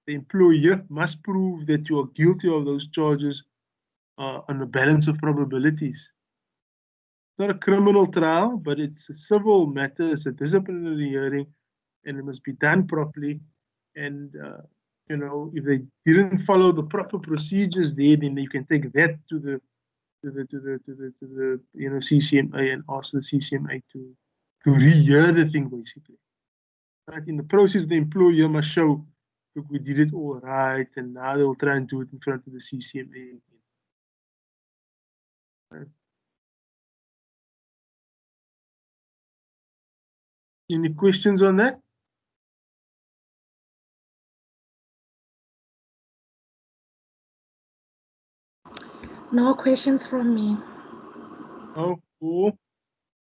The employer must prove that you are guilty of those charges on a balance of probabilities. It's not a criminal trial, but it's a civil matter, it's a disciplinary hearing, and it must be done properly. And you know, if they didn't follow the proper procedures there, then you can take that to the you know, CCMA and ask the CCMA to rehear the thing, basically. Right? In the process, the employer must show, look, we did it all right, and now they'll try and do it in front of the CCMA again. Right? Any questions on that? No questions from me. Oh, cool.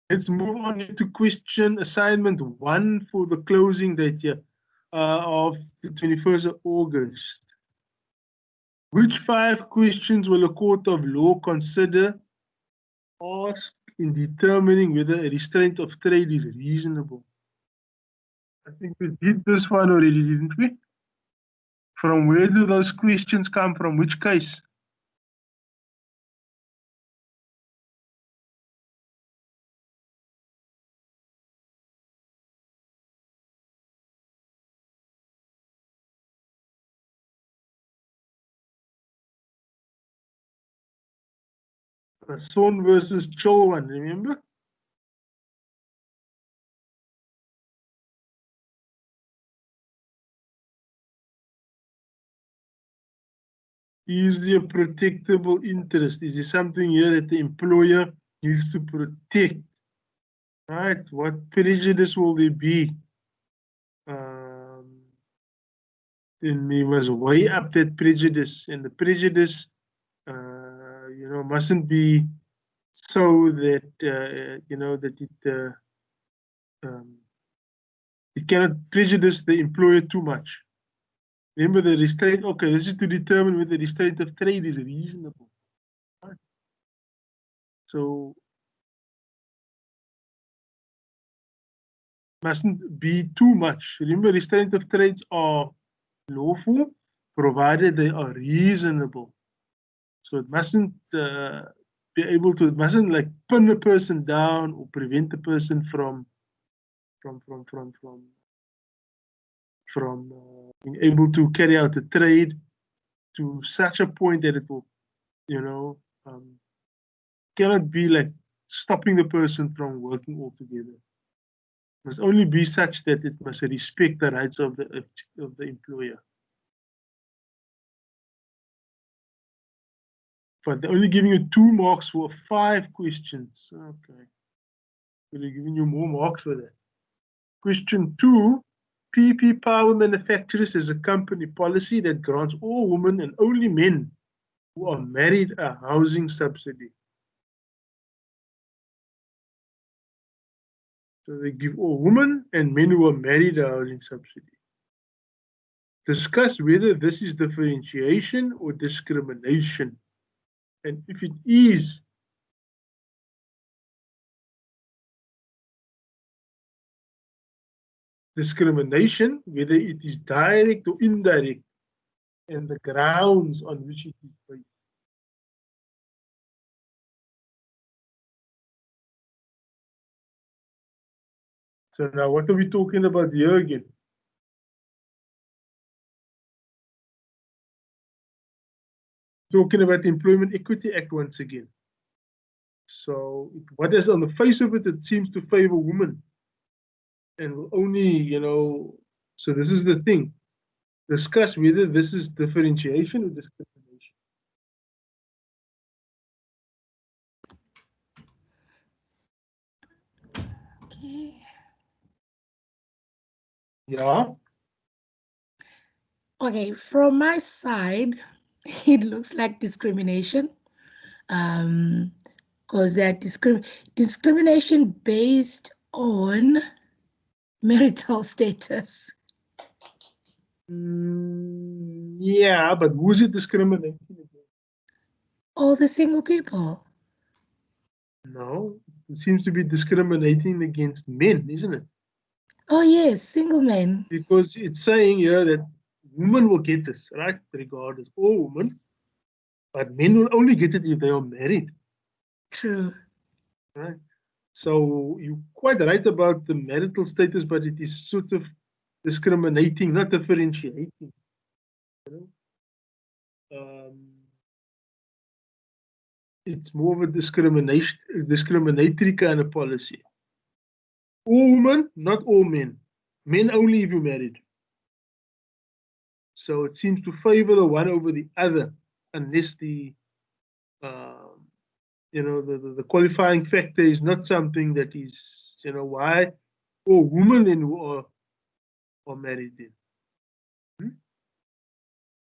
Let's move on into question assignment 1 for the closing date here of the 21st of August. Which 5 questions will a court of law consider, ask in determining whether a restraint of trade is reasonable? I think we did this one already, didn't we? From where do those questions come from? Which case? Son versus Cholwan, remember? Is there a protectable interest? Is there something here that the employer needs to protect? Right? What prejudice will there be? Then we must weigh up that prejudice, and the prejudice, you know, mustn't be so that you know that it cannot prejudice the employer too much. Remember the restraint. Okay, this is to determine whether the restraint of trade is reasonable. Right? So mustn't be too much. Remember, restraint of trades are lawful provided they are reasonable. So it mustn't be able to, it mustn't like pin a person down or prevent a person from being able to carry out a trade to such a point that it will, you know, cannot be like stopping the person from working altogether. It must only be such that it must respect the rights of the employer. But they're only giving you 2 marks for 5 questions. Okay. So they're giving you more marks for that. Question 2, PP Power Manufacturers is a company policy that grants all women and only men who are married a housing subsidy. So they give all women and men who are married a housing subsidy. Discuss whether this is differentiation or discrimination. And if it is discrimination, whether it is direct or indirect, and the grounds on which it is based. So now what are we talking about here again? Talking about the Employment Equity Act once again. So what is on the face of it, it seems to favor women. And will only, you know, so this is the thing. Discuss whether this is differentiation or discrimination. Okay. Yeah. Okay, from my side, it looks like discrimination. Because they're discrimination based on marital status. Yeah, but who's it discriminating against? All the single people. No, it seems to be discriminating against men, isn't it? Oh yes, single men. Because it's saying here that women will get this, right? Regardless, all women, but men will only get it if they are married. True. Right. So you're quite right about the marital status, but it is sort of discriminating, not differentiating. You know? It's more of a discriminatory kind of policy. All women, not all men. Men only if you're married. So it seems to favor the one over the other, unless the the qualifying factor is not something that is, why all women then who are married then.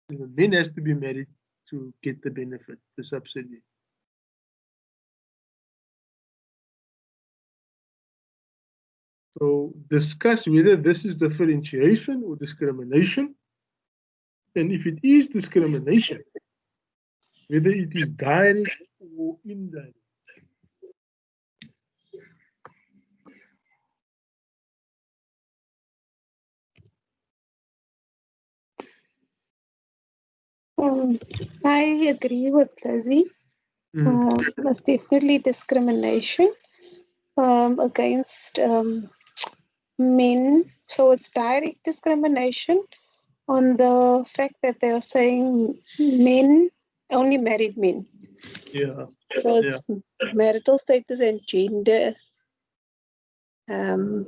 The men has to be married to get the benefit, the subsidy. So discuss whether this is differentiation or discrimination. And if it is discrimination, whether it is direct or indirect. I agree with Lizzie. There's definitely discrimination against men. So it's direct discrimination on the fact that they are saying men, only married men. Yeah. So it's marital status and gender,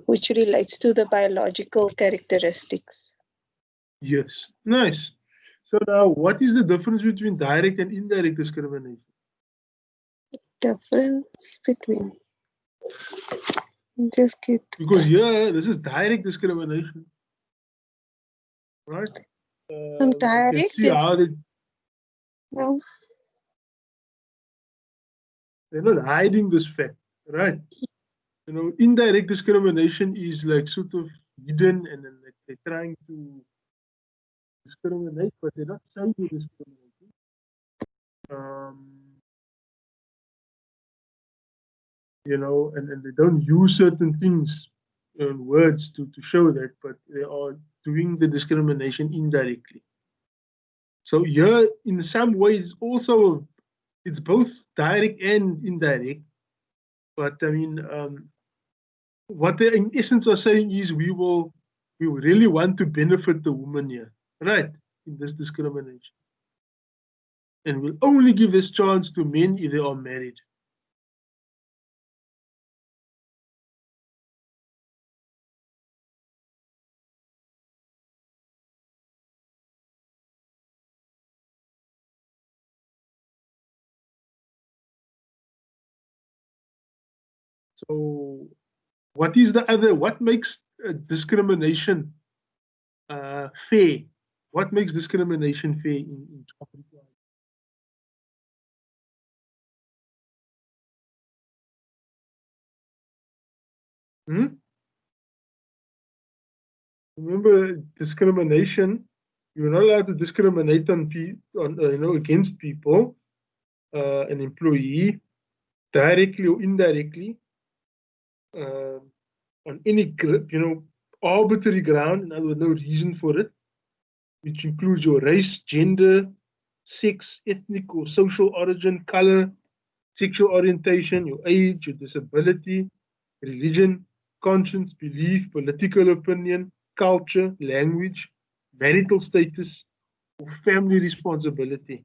which relates to the biological characteristics. Yes. Nice. So now, what is the difference between direct and indirect discrimination? Difference between. Just get. Because here, this is direct discrimination. Right? Direct see is. how No. they're not hiding this fact, right? Indirect discrimination is like sort of hidden, and then like they're trying to discriminate, but they're not saying they're discriminating. And they don't use certain things and words to show that, but they are doing the discrimination indirectly. So here, in some ways, it's both direct and indirect. But I mean, what they in essence are saying is we really want to benefit the woman here, right, in this discrimination. And we'll only give this chance to men if they are married. So what makes discrimination fair? What makes discrimination fair in Chapter 12? Remember, discrimination, you're not allowed to discriminate against people, an employee, directly or indirectly, on any arbitrary ground, in other words, no reason for it, which includes your race, gender, sex, ethnic or social origin, color, sexual orientation, your age, your disability, religion, conscience, belief, political opinion, culture, language, marital status, or family responsibility.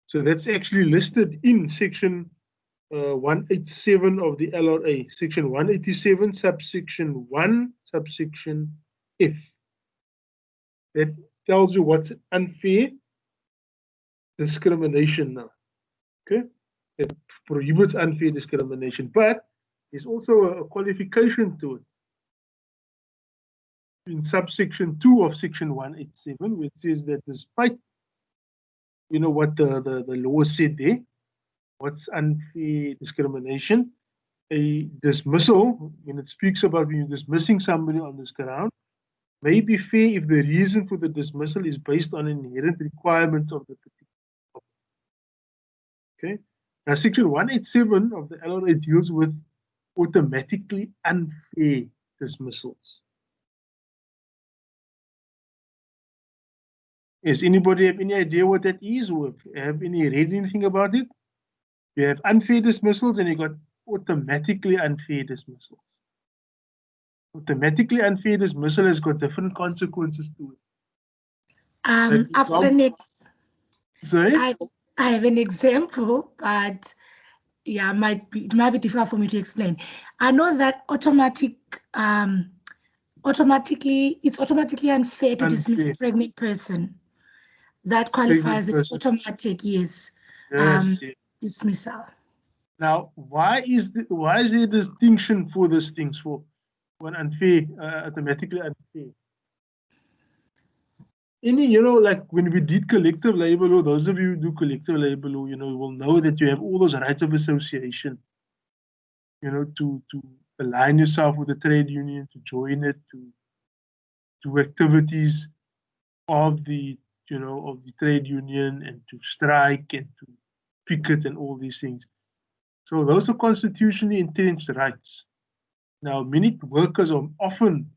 So that's actually listed in section 187 of the LRA, section 187, subsection 1, subsection F. That tells you what's unfair discrimination now. Okay? It prohibits unfair discrimination, but There's also a qualification to it. In subsection 2 of section 187, which says that despite, you know, what the law said there, what's unfair discrimination, a dismissal, when it speaks about when you're dismissing somebody on this ground, may be fair if the reason for the dismissal is based on inherent requirements of the particular. Okay. Now, section 187 of the LRA deals with automatically unfair dismissals. Does anybody have any idea what that is, or have any read anything about it? You have unfair dismissals and you got automatically unfair dismissals. Automatically unfair dismissal has got different consequences to it. I've got an Sorry? I have an example, but yeah, it might be difficult for me to explain. I know that it's automatically unfair to dismiss a pregnant person. That qualifies as automatic, yes. Yes. Dismissal. Now, why is there a distinction for these things, for one unfair, automatically unfair? You know, like when we did collective labor law, those of you who do collective labor law, you know, will know that you have all those rights of association, you know, to align yourself with the trade union, to join it, to do activities of the, you know, of the trade union, and to strike and to picket and all these things. So those are constitutionally entrenched rights. Now, many workers are often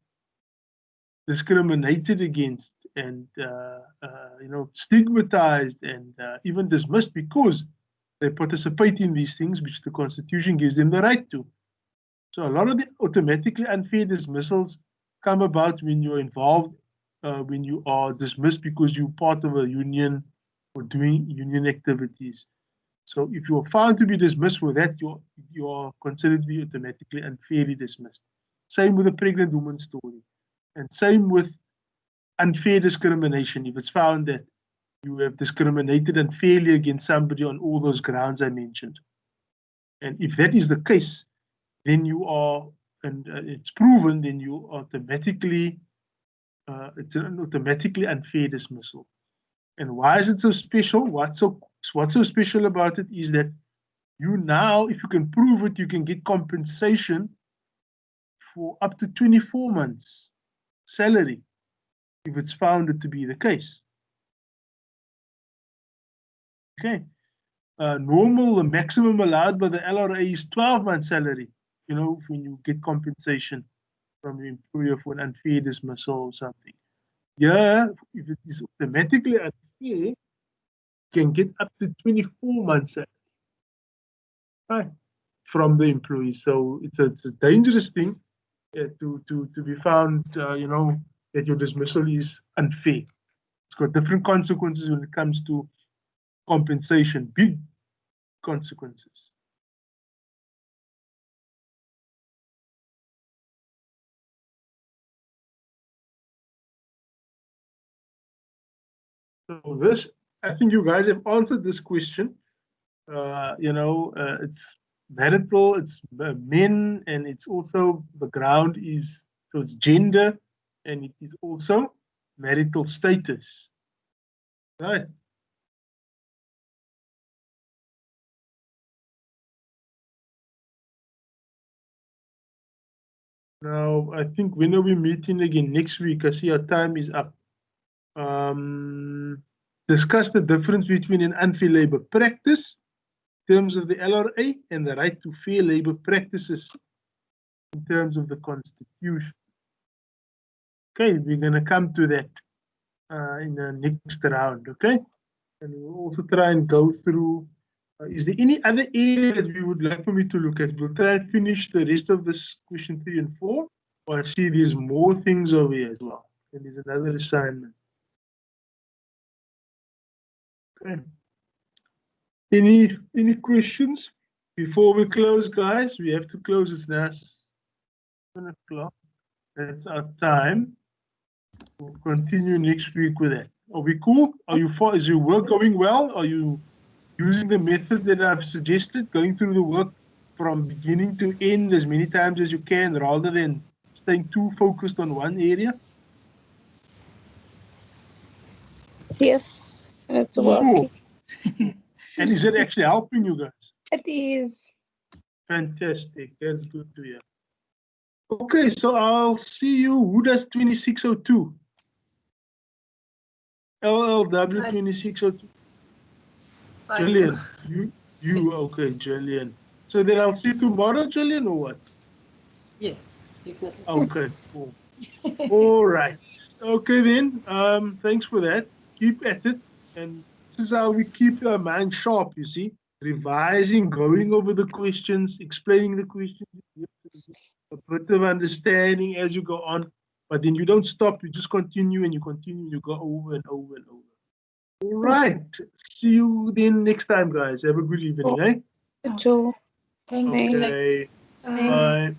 discriminated against and you know, stigmatized and even dismissed because they participate in these things which the Constitution gives them the right to. So a lot of the automatically unfair dismissals come about when you're involved, when you are dismissed because you're part of a union or doing union activities. So if you're found to be dismissed for that, you are considered to be automatically unfairly dismissed. Same with the pregnant woman story. And same with unfair discrimination. If it's found that you have discriminated unfairly against somebody on all those grounds I mentioned. And if that is the case, then you are, and it's proven, then you automatically, it's an automatically unfair dismissal. And why is it so special? What's so special about it is that you now, if you can prove it, you can get compensation for up to 24 months salary if it's found to be the case. Okay. The maximum allowed by the LRA is 12 months salary, you know, when you get compensation from your employer for an unfair dismissal or something. Yeah, if it is automatically unfair, you can get up to 24 months salary, right, from the employee. So it's a dangerous thing to be found, you know, that your dismissal is unfair. It's got different consequences when it comes to compensation, big consequences. So this, I think you guys have answered this question. You know, it's marital, it's men, and it's also, the ground is, so it's gender, and it is also marital status. Right. Now, I think when are we meeting again? Next week. I see our time is up. Discuss the difference between an unfair labor practice in terms of the LRA and the right to fair labor practices in terms of the Constitution. Okay, we're going to come to that in the next round, okay? And we'll also try and go through, is there any other area that we would like for me to look at? We'll try and finish the rest of this question 3 and 4. Or I see there's more things over here as well. And there's another assignment. Okay. Any questions before we close, guys? We have to close. It's now 7 o'clock. That's our time. We'll continue next week with that. Are we cool? Is your work going well? Are you using the method that I've suggested, going through the work from beginning to end as many times as you can, rather than staying too focused on one area? Yes, it's working. Yes. And is it actually helping you guys? It is. Fantastic. That's good to hear. Okay, so I'll see you. Who does 2602? LLW2602. Jillian, you, okay, Jillian. So then I'll see you tomorrow, Jillian, or what? Yes, definitely. Okay, cool. All right. Okay then. Thanks for that. Keep at it. And this is how we keep our mind sharp, you see. Revising, going over the questions, explaining the questions, a bit of understanding as you go on. But then you don't stop, you just continue and you continue, you go over and over and over. All right. See you then next time, guys. Have a good evening, eh? Joe. Thank you. Okay. Bye. Bye.